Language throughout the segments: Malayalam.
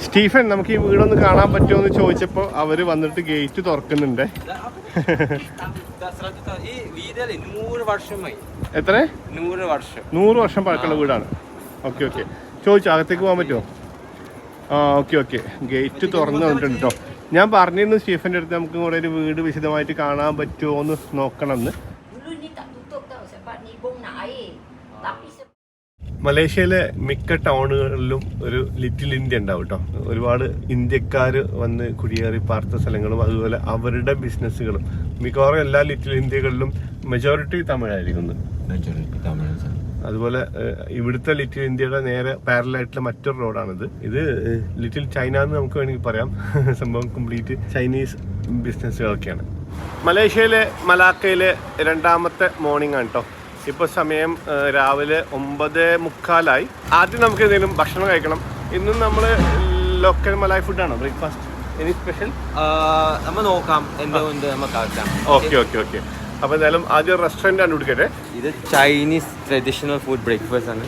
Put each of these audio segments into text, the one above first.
സ്റ്റീഫൻ, നമുക്ക് ഈ വീടൊന്ന് കാണാൻ പറ്റുമോ എന്ന് ചോദിച്ചപ്പോൾ അവര് വന്നിട്ട് ഗേറ്റ് തുറക്കുന്നുണ്ട്. എത്ര? 100 വർഷം പഴക്കമുള്ള വീടാണ്. ഓക്കെ ഓക്കെ, ചോദിച്ചു അകത്തേക്ക് പോകാൻ പറ്റുമോ? ആ ഓക്കെ ഓക്കെ, ഗേറ്റ് തുറന്നു വന്നിട്ടുണ്ട് കേട്ടോ. ഞാൻ പറഞ്ഞിരുന്നു സ്റ്റീഫൻ്റെ അടുത്ത് നമുക്ക് കൂടെ ഒരു വീട് വിശദമായിട്ട് കാണാൻ പറ്റുമോ എന്ന് നോക്കണം എന്ന്. മലേഷ്യയിലെ മിക്ക ടൗണുകളിലും ഒരു ലിറ്റിൽ ഇന്ത്യ ഉണ്ടാവും കേട്ടോ. ഒരുപാട് ഇന്ത്യക്കാർ വന്ന് കുടിയേറി പാർത്ത സ്ഥലങ്ങളും അതുപോലെ അവരുടെ ബിസിനസ്സുകളും. മിക്കവാറും എല്ലാ ലിറ്റിൽ ഇന്ത്യകളിലും മെജോറിറ്റി തമിഴായിരിക്കും. അതുപോലെ ഇവിടുത്തെ ലിറ്റിൽ ഇന്ത്യയുടെ നേരെ പാരലായിട്ടുള്ള മറ്റൊരു റോഡാണിത്. ഇത് ലിറ്റിൽ ചൈന എന്ന് നമുക്ക് വേണമെങ്കിൽ പറയാം. സംഭവം കംപ്ലീറ്റ് ചൈനീസ് ബിസിനസ്സുകളൊക്കെയാണ്. മലേഷ്യയിലെ മലാക്കയിലെ രണ്ടാമത്തെ മോർണിംഗ് ആണ് കേട്ടോ. ഇപ്പോൾ സമയം രാവിലെ 9:45. ആദ്യം നമുക്ക് എന്തെങ്കിലും ഭക്ഷണം കഴിക്കണം. ഇന്നും നമ്മൾ ലോക്കൽ മലായ് ഫുഡാണോ ബ്രേക്ക്ഫാസ്റ്റ്? എനി സ്പെഷ്യൽ നമ്മൾ നോക്കാം എന്തുകൊണ്ട് നമുക്ക്. Okay okay okay. അപ്പോൾ എന്തായാലും ആദ്യം റെസ്റ്റോറൻറ്റ് കണ്ടുപിടിക്കട്ടെ. ഇത് ചൈനീസ് ട്രഡീഷണൽ ഫുഡ് ബ്രേക്ക്ഫാസ്റ്റ് ആണ്.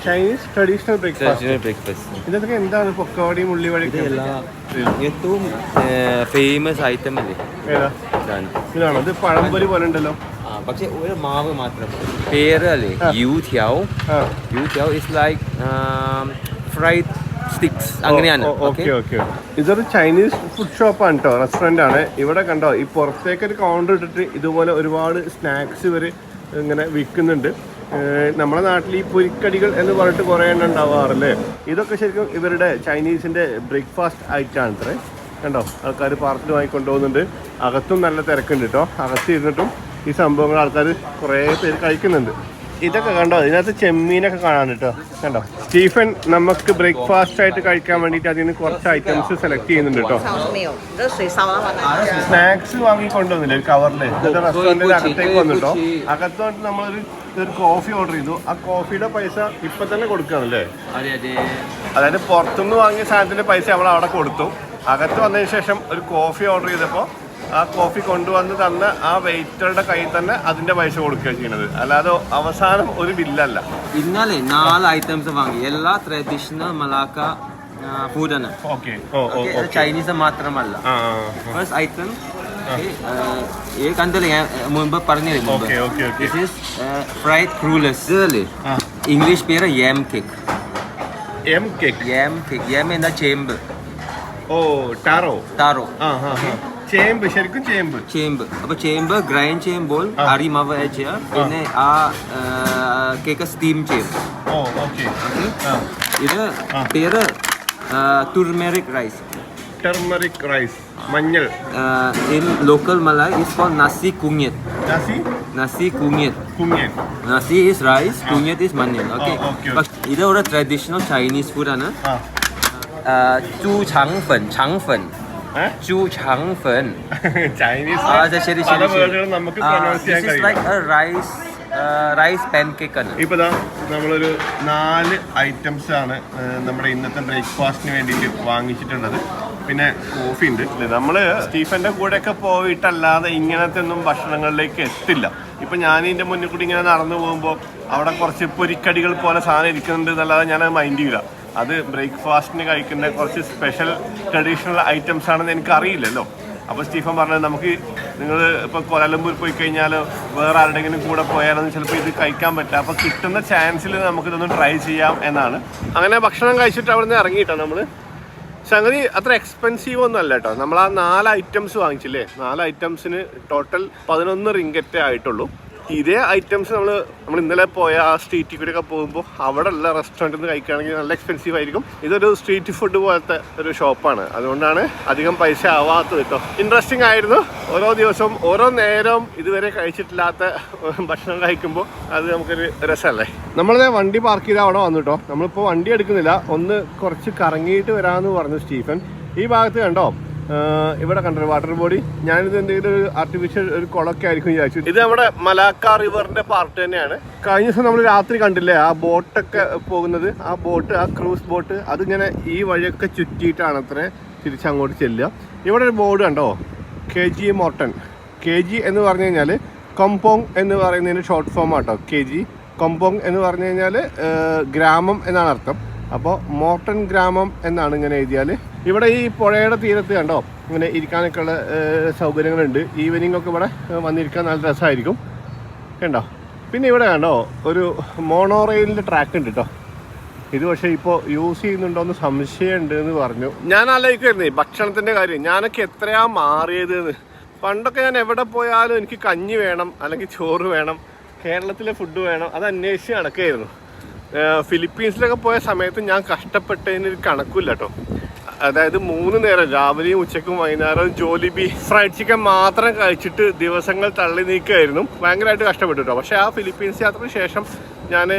Chinese traditional breakfast. ഇതൊക്കെ എന്താണ്? പൊക്കവടിയും ഉള്ളിവടയും ഏറ്റവും ഫേമസ് ഐറ്റം അല്ലേ? ഏതാ ഇതാണോ? ഇത് പഴംപൊരി പോലെ ഉണ്ടല്ലോ. പക്ഷെ ഒരു മാവ് മാത്രം. പേര് അല്ലേ യൂത്യാവ്. യൂത്യാവ് ഇസ് ലൈക്ക് ഫ്രൈഡ് സ്റ്റിക്സ്, അങ്ങനെയാണ്. ഇതൊരു ചൈനീസ് ഫുഡ് ഷോപ്പാണ് കേട്ടോ, റെസ്റ്റോറൻ്റ് ആണ്. ഇവിടെ കണ്ടോ, ഈ പുറത്തേക്ക് ഒരു കൗണ്ടർ ഇട്ടിട്ട് ഇതുപോലെ ഒരുപാട് സ്നാക്സ് ഇവർ ഇങ്ങനെ വിൽക്കുന്നുണ്ട്. നമ്മുടെ നാട്ടിൽ ഈ പൊരിക്കടികൾ എന്ന് പറഞ്ഞിട്ട് കുറേ എണ്ണം ഉണ്ടാവാറില്ലേ? ഇതൊക്കെ ശരിക്കും ഇവരുടെ ചൈനീസിൻ്റെ ബ്രേക്ക്ഫാസ്റ്റ് ഐറ്റമാണ് ഇത്രേ. കണ്ടോ, ആൾക്കാർ പാർസൽ വാങ്ങിക്കൊണ്ടുപോകുന്നുണ്ട്. അകത്തും നല്ല തിരക്കുണ്ട് കേട്ടോ. അകത്ത് ഇരുന്നിട്ടും ഈ സംഭവങ്ങൾ ആൾക്കാർ കുറേ പേര് കഴിക്കുന്നുണ്ട്. ഇതൊക്കെ കണ്ടോ, ഇതിനകത്ത് ചെമ്മീനൊക്കെ കാണാൻ കേട്ടോ. കണ്ടോ, സ്റ്റീഫൻ നമുക്ക് ബ്രേക്ക്ഫാസ്റ്റ് ആയിട്ട് കഴിക്കാൻ വേണ്ടിയിട്ട് അതിൽ നിന്ന് കുറച്ച് ഐറ്റംസ് സെലക്ട് ചെയ്യുന്നുണ്ട് കേട്ടോ. സ്നാക്സ് വാങ്ങിക്കൊണ്ടുവന്നില്ല ഒരു കവറിൽ. എന്നിട്ട് റെസ്റ്റോറൻറ്റിൻ്റെ അകത്തേക്ക് വന്നിട്ടോ. അകത്ത് വന്നിട്ട് നമ്മളൊരു കോഫി ഓർഡർ ചെയ്തു. ആ കോഫിയുടെ പൈസ ഇപ്പൊ തന്നെ കൊടുക്കുകയാണല്ലേ? അതായത് പുറത്തുനിന്ന് വാങ്ങിയ സാധനത്തിന്റെ പൈസ നമ്മൾ അവിടെ കൊടുത്തു. അകത്ത് വന്നതിന് ശേഷം ഒരു കോഫി ഓർഡർ ചെയ്തപ്പോൾ ആ കോഫി കൊണ്ടുവന്ന് തന്ന ആ വെയിറ്ററുടെ കയ്യിൽ തന്നെ അതിന്റെ പൈസ കൊടുക്കുകയാണ് ചെയ്യുന്നത്. അല്ലാതെ അവസാനം ഒരു ബില്ലല്ല. ഇന്നലെ 4 ഐറ്റംസ് വാങ്ങി. എല്ലാ ട്രഡീഷണൽ മലാക്ക ഫുഡാണ്. ചൈനീസ് മാത്രമല്ല. ഫസ്റ്റ് ഐറ്റം കണ്ടല്ലേ, ഞാൻ മുൻപ് പറഞ്ഞിരുന്നു. ഫ്രൈഡ് ക്രൂലസ്. ഇതല്ലേ ഇംഗ്ലീഷ് പേര് യാം കേക്ക്. യാം എന്താ? ചേമ്പ്. ടാറോ. ചേമ്പ്, ശരിക്കും ചേമ്പ്. അപ്പൊ ചേമ്പ് ഗ്രൈൻഡ് ചെയ്യുമ്പോൾ അരിമാവ് ചെയ്യുക. പിന്നെ ആ കേക്ക് സ്റ്റീം ചെയ്യും. ഇത് പേര് turmeric rice. മഞ്ഞൾ. In local Malay is called nasi kunyit. Nasi kunyit. Nasi is rice, kunyit is manyal. Okay. ഇത് ഒരു ട്രഡീഷണൽ ചൈനീസ് ഫുഡ് ആണ്. ചൂചാങ്ഫൻ. റൈസ് പാൻകേക്ക് ആണ്. ഇപ്പൊ നമ്മളൊരു 4 ഐറ്റംസ് ആണ് നമ്മുടെ ഇന്നത്തെ ബ്രേക്ക്ഫാസ്റ്റിന് വേണ്ടിയിട്ട് വാങ്ങിച്ചിട്ടുള്ളത്. പിന്നെ കോഫി ഉണ്ട്. നമ്മള് സ്റ്റീഫന്റെ കൂടെ ഒക്കെ പോയിട്ടല്ലാതെ ഇങ്ങനത്തെ ഒന്നും ഭക്ഷണങ്ങളിലേക്ക് എത്തില്ല. ഇപ്പൊ ഞാൻ ഇതിന്റെ മുന്നിൽ കൂടി ഇങ്ങനെ നടന്നു പോകുമ്പോൾ അവിടെ കുറച്ച് പൊരിക്കടികൾ പോലെ സാധനം ഇരിക്കുന്നുണ്ട് എന്നല്ലാതെ ഞാനത് മൈൻഡ് ചെയ്യില്ല. അത് ബ്രേക്ക്ഫാസ്റ്റിന് കഴിക്കുന്ന കുറച്ച് സ്പെഷ്യൽ ട്രഡീഷണൽ ഐറ്റംസ് ആണെന്ന് എനിക്ക് അറിയില്ലല്ലോ. അപ്പോൾ സ്റ്റീഫൻ പറഞ്ഞത് നമുക്ക് നിങ്ങൾ ഇപ്പോൾ കോലാലംപൂർ പോയി കഴിഞ്ഞാൽ വേറെ ആരുടെങ്കിലും കൂടെ പോയാലൊന്നും ചിലപ്പോൾ ഇത് കഴിക്കാൻ പറ്റില്ല. അപ്പോൾ കിട്ടുന്ന ചാൻസിൽ നമുക്കിതൊന്ന് ട്രൈ ചെയ്യാം എന്നാണ്. അങ്ങനെ ഭക്ഷണം കഴിച്ചിട്ട് അവിടെ നിന്ന് ഇറങ്ങിയിട്ടോ നമ്മൾ. സംഗതി അത്ര എക്സ്പെൻസീവ് ഒന്നും അല്ല കേട്ടോ. നമ്മൾ ആ 4 ഐറ്റംസ് വാങ്ങിച്ചില്ലേ, 4 ഐറ്റംസിന് ടോട്ടൽ 11 റിംഗറ്റേ ആയിട്ടുള്ളൂ. ഇതേ ഐറ്റംസ് നമ്മൾ ഇന്നലെ പോയ ആ സ്ട്രീറ്റിൽ കൂടെ ഒക്കെ പോകുമ്പോൾ അവിടെ ഉള്ള റെസ്റ്റോറൻറ്റിൽ നിന്ന് കഴിക്കുകയാണെങ്കിൽ നല്ല എക്സ്പെൻസീവ് ആയിരിക്കും. ഇതൊരു സ്ട്രീറ്റ് ഫുഡ് പോലത്തെ ഒരു ഷോപ്പാണ്, അതുകൊണ്ടാണ് അധികം പൈസ ആവാത്തത് കേട്ടോ. ഇൻട്രസ്റ്റിംഗ് ആയിരുന്നു. ഓരോ ദിവസവും ഓരോ നേരവും ഇതുവരെ കഴിച്ചിട്ടില്ലാത്ത ഭക്ഷണം കഴിക്കുമ്പോൾ അത് നമുക്കൊരു രസമല്ലേ. നമ്മളിതേ വണ്ടി പാർക്ക് ചെയ്ത് അവിടെ വന്നു കേട്ടോ. നമ്മളിപ്പോൾ വണ്ടി എടുക്കുന്നില്ല, ഒന്ന് കുറച്ച് കറങ്ങിയിട്ട് വരാമെന്ന് പറഞ്ഞു സ്റ്റീഫൻ. ഈ ഭാഗത്ത് കണ്ടോ, ഇവിടെ കണ്ടൊരു വാട്ടർ ബോഡി. ഞാനിത് എന്തെങ്കിലും ഒരു ആർട്ടിഫിഷ്യൽ ഒരു കുളമൊക്കെ ആയിരിക്കും വിചാരിച്ചു. ഇത് നമ്മുടെ മലാക്ക റിവറിന്റെ പാർട്ട് തന്നെയാണ്. കഴിഞ്ഞ ദിവസം നമ്മൾ രാത്രി കണ്ടില്ലേ ആ ബോട്ടൊക്കെ പോകുന്നത്, ആ ബോട്ട്, ആ ക്രൂസ് ബോട്ട്, അതിങ്ങനെ ഈ വഴിയൊക്കെ ചുറ്റിയിട്ടാണ് അത്ര തിരിച്ചങ്ങോട്ട് ചെല്ലുക. ഇവിടെ ഒരു ബോർഡ് കണ്ടോ, KG മോർട്ടൺ. KG എന്ന് പറഞ്ഞു കഴിഞ്ഞാൽ കൊമ്പോങ് എന്ന് പറയുന്നതിന് ഷോർട്ട് ഫോം ആട്ടോ. KG കൊമ്പോങ് എന്ന് പറഞ്ഞു കഴിഞ്ഞാൽ ഗ്രാമം എന്നാണ് അർത്ഥം. അപ്പോൾ മോർട്ടൺ ഗ്രാമം എന്നാണ് ഇങ്ങനെ എഴുതിയാൽ. ഇവിടെ ഈ പുഴയുടെ തീരത്ത് കണ്ടോ ഇങ്ങനെ ഇരിക്കാനൊക്കെ ഉള്ള സൗകര്യങ്ങളുണ്ട്. ഈവനിങ് ഒക്കെ ഇവിടെ വന്നിരിക്കാൻ നല്ല രസമായിരിക്കും കണ്ടോ. പിന്നെ ഇവിടെ കണ്ടോ ഒരു മോണോറെയിലിൻ്റെ ട്രാക്ക് ഉണ്ട് കേട്ടോ. ഇത് പക്ഷേ ഇപ്പോൾ യൂസ് ചെയ്യുന്നുണ്ടോയെന്ന് സംശയമുണ്ട് എന്ന് പറഞ്ഞു. ഞാൻ ആലോചിക്കുമായിരുന്നേ ഭക്ഷണത്തിൻ്റെ കാര്യം, ഞാനൊക്കെ എത്രയാ മാറിയത്. പണ്ടൊക്കെ ഞാൻ എവിടെ പോയാലും എനിക്ക് കഞ്ഞി വേണം അല്ലെങ്കിൽ ചോറ് വേണം, കേരളത്തിലെ ഫുഡ് വേണം, അത് അന്വേഷിച്ച് നടക്കുകയായിരുന്നു. ഫിലിപ്പീൻസിലൊക്കെ പോയ സമയത്ത് ഞാൻ കഷ്ടപ്പെട്ടതിന് ഒരു കണക്കില്ല കേട്ടോ. അതായത് 3 നേരം രാവിലെയും ഉച്ചയ്ക്കും വൈകുന്നേരവും ജോലിബി ഫ്രൈഡ് ചിക്കൻ മാത്രം കഴിച്ചിട്ട് ദിവസങ്ങൾ തള്ളി നീക്കുമായിരുന്നു. ഭയങ്കരമായിട്ട് കഷ്ടപ്പെട്ടു കേട്ടോ. പക്ഷേ ആ ഫിലിപ്പീൻസ് യാത്രയ്ക്ക് ശേഷം ഞാൻ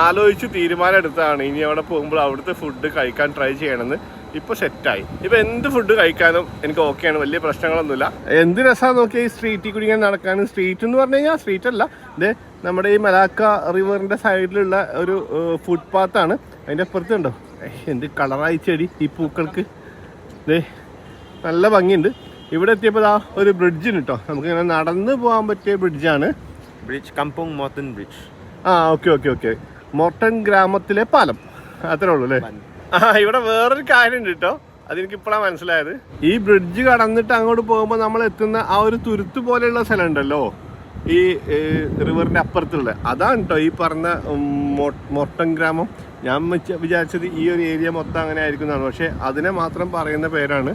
ആലോചിച്ച് തീരുമാനം എടുത്തതാണ് ഇനി അവിടെ പോകുമ്പോൾ അവിടുത്തെ ഫുഡ് കഴിക്കാൻ ട്രൈ ചെയ്യണമെന്ന്. ഇപ്പോൾ സെറ്റായി. ഇപ്പോൾ എന്ത് ഫുഡ് കഴിക്കാനും എനിക്ക് ഓക്കെയാണ്, വലിയ പ്രശ്നങ്ങളൊന്നുമില്ല. എന്ത് രസമാണെന്ന് നോക്കിയാൽ ഈ സ്ട്രീറ്റിൽ കൂടി ഇങ്ങനെ നടക്കാനും. സ്ട്രീറ്റ് എന്ന് പറഞ്ഞു കഴിഞ്ഞാൽ സ്ട്രീറ്റ് അല്ല, ഇത് നമ്മുടെ ഈ മലാക്ക റിവറിൻ്റെ സൈഡിലുള്ള ഒരു ഫുട്പാത്താണ്. അതിൻ്റെ അപ്പുറത്തുണ്ടോ എന്ത് കളറായി ചെടി ഈ പൂക്കൾക്ക്, ഇത് നല്ല ഭംഗിയുണ്ട്. ഇവിടെ എത്തിയപ്പോൾ ആ ഒരു ബ്രിഡ്ജിന് കേട്ടോ, നമുക്കിങ്ങനെ നടന്ന് പോകാൻ പറ്റിയ ബ്രിഡ്ജാണ്. Bridge Kampung Morten bridge. Okay Morten ഗ്രാമത്തിലെ പാലം, അത്രേ ഉള്ളൂ അല്ലേ. ഇവിടെ വേറൊരു കാര്യമുണ്ട് കേട്ടോ, അതെനിക്കിപ്പോഴാണ് മനസ്സിലായത്. ഈ ബ്രിഡ്ജ് കടന്നിട്ട് അങ്ങോട്ട് പോകുമ്പോൾ നമ്മൾ എത്തുന്ന ആ ഒരു തുരുത്ത് പോലെയുള്ള സ്ഥലം ഉണ്ടല്ലോ ഈ റിവറിൻ്റെ അപ്പുറത്തുള്ള, അതാണ് കേട്ടോ ഈ പറഞ്ഞ മോർട്ടൺ ഗ്രാമം. ഞാൻ വിചാരിച്ചത് ഈ ഒരു ഏരിയ മൊത്തം അങ്ങനെ ആയിരിക്കുന്നതാണ്, പക്ഷേ അതിനെ മാത്രം പറയുന്ന പേരാണ്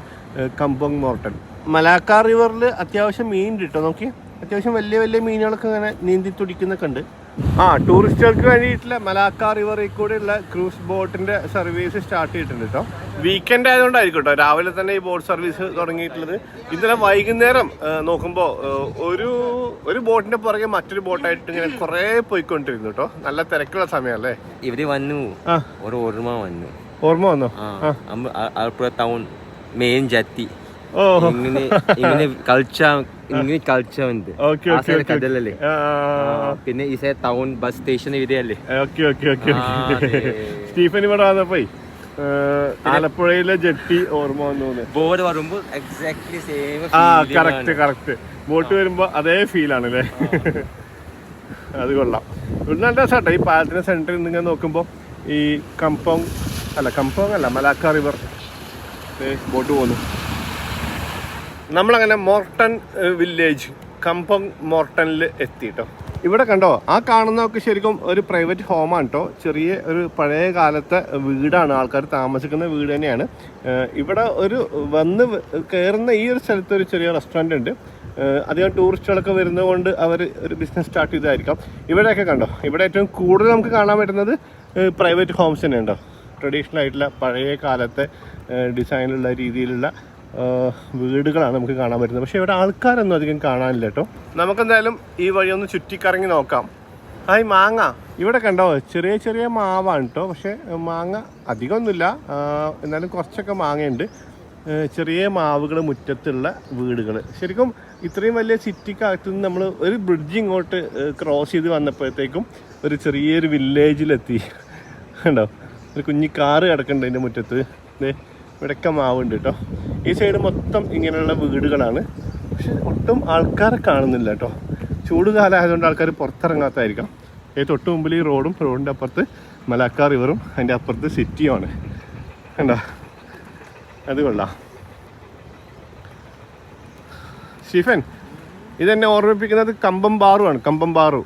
കംപോങ് മോർട്ടൺ. മലാക്ക റിവറിൽ അത്യാവശ്യം മീൻ കിട്ടും. നോക്കി, അത്യാവശ്യം വലിയ വലിയ മീനുകളൊക്കെ ഇങ്ങനെ നീന്തി തുടിക്കുന്നൊക്കെ ഉണ്ട്. ടൂറിസ്റ്റുകൾക്ക് വേണ്ടിയിട്ടുള്ള മലാക്ക റിവറിൽ കൂടെയുള്ള ക്രൂസ് ബോട്ടിൻ്റെ സർവീസ് സ്റ്റാർട്ട് ചെയ്തിട്ടുണ്ട് കേട്ടോ. വീക്കെൻഡ് ആയതുകൊണ്ടായിരിക്കും കേട്ടോ രാവിലെ തന്നെ ഈ ബോട്ട് സർവീസ് തുടങ്ങിയിട്ടുള്ളത്. ഇന്നലെ വൈകുന്നേരം നോക്കുമ്പോൾ ഒരു ബോട്ടിൻ്റെ പുറകെ മറ്റൊരു ബോട്ടായിട്ട് ഇങ്ങനെ കുറേ പോയിക്കൊണ്ടിരുന്നു കേട്ടോ. നല്ല തിരക്കുള്ള സമയമല്ലേ. ഇവിടെ വന്നു ഒരു ഓർമ്മ വന്നോ? ആലപ്പുഴ ടൗൺ മെയിൻ ജാത്തി ഇങ്ങനെ കളിച്ചുണ്ട് കടലല്ലേ. പിന്നെ ഈ ടൗൺ ബസ് സ്റ്റേഷൻ ഇവിടെയല്ലേ. സ്റ്റീഫൻ ഇവിടെ വന്നപ്പോ ആലപ്പുഴയിലെ ജെട്ടി ഓർമ്മ വന്നു. ബോട്ട് വരുമ്പോ എക്സാക്ട്ലി സെയിം. കറക്റ്റ് ബോട്ട് വരുമ്പോ അതേ ഫീലാണ് അല്ലേ. അത് കൊള്ളാം. നല്ല രസമാട്ടോ ഈ പാലത്തിന്റെ സെന്ററിൽ നിങ്ങൾ നോക്കുമ്പോ ഈ കംപോങ് അല്ല മലാക്ക റിവർ ബോട്ട് പോകുന്നു. നമ്മളങ്ങനെ മോർട്ടൺ വില്ലേജ് കംപോങ് മോർട്ടണിൽ എത്തിട്ടോ. ഇവിടെ കണ്ടോ ആ കാണുന്നതൊക്കെ ശരിക്കും ഒരു പ്രൈവറ്റ് ഹോമാണ് കേട്ടോ. ചെറിയ ഒരു പഴയ കാലത്തെ വീടാണ്, ആൾക്കാർ താമസിക്കുന്ന വീട് തന്നെയാണ്. ഇവിടെ ഒരു വന്ന് കയറുന്ന ഈ ഒരു സ്ഥലത്ത് ഒരു ചെറിയ റെസ്റ്റോറൻറ്റ് ഉണ്ട്. അധികം ടൂറിസ്റ്റുകളൊക്കെ വരുന്നത് കൊണ്ട് അവർ ഒരു ബിസിനസ് സ്റ്റാർട്ട് ചെയ്തതായിരിക്കാം. ഇവിടെയൊക്കെ കണ്ടോ, ഇവിടെ ഏറ്റവും കൂടുതൽ നമുക്ക് കാണാൻ പറ്റുന്നത് പ്രൈവറ്റ് ഹോംസ് തന്നെ ഉണ്ടോ. ട്രഡീഷണൽ ആയിട്ടുള്ള പഴയ കാലത്തെ ഡിസൈനുള്ള രീതിയിലുള്ള വീടുകളാണ് നമുക്ക് കാണാൻ പറ്റുന്നത്. പക്ഷേ ഇവിടെ ആൾക്കാരൊന്നും അധികം കാണാനില്ല കേട്ടോ. നമുക്കെന്തായാലും ഈ വഴി ഒന്ന് ചുറ്റിക്കറങ്ങി നോക്കാം. മാങ്ങ ഇവിടെ കണ്ടോ, ചെറിയ ചെറിയ മാവാണ് കേട്ടോ. പക്ഷേ മാങ്ങ അധികമൊന്നുമില്ല, എന്നാലും കുറച്ചൊക്കെ മാങ്ങയുണ്ട്. ചെറിയ മാവുകൾ, മുറ്റത്തുള്ള വീടുകൾ. ശരിക്കും ഇത്രയും വലിയ സിറ്റിക്കകത്ത് നിന്ന് നമ്മൾ ഒരു ബ്രിഡ്ജ് ഇങ്ങോട്ട് ക്രോസ് ചെയ്ത് വന്നപ്പോഴത്തേക്കും ഒരു ചെറിയൊരു വില്ലേജിലെത്തി കണ്ടോ. ഒരു കുഞ്ഞി കാറ് കിടക്കുന്നുണ്ട് അതിൻ്റെ മുറ്റത്ത്. ഇവിടെയൊക്കെ മാവുണ്ട് കേട്ടോ. ഈ സൈഡ് മൊത്തം ഇങ്ങനെയുള്ള വീടുകളാണ്. പക്ഷെ ഒട്ടും ആൾക്കാരെ കാണുന്നില്ല കേട്ടോ. ചൂട് കാലമായതുകൊണ്ട് ആൾക്കാർ പുറത്തിറങ്ങാത്തതായിരിക്കാം. തൊട്ട് മുമ്പിൽ ഈ റോഡിൻ്റെ അപ്പുറത്ത് മലാക്ക റിവറും അതിൻ്റെ അപ്പുറത്ത് സിറ്റിയുമാണ് കണ്ടോ. അത് കൊള്ളാം. സ്റ്റീഫൻ, ഇതെന്നെ ഓർമ്മിപ്പിക്കുന്നത് കമ്പം ബാറുമാണ്. കമ്പം ബാറു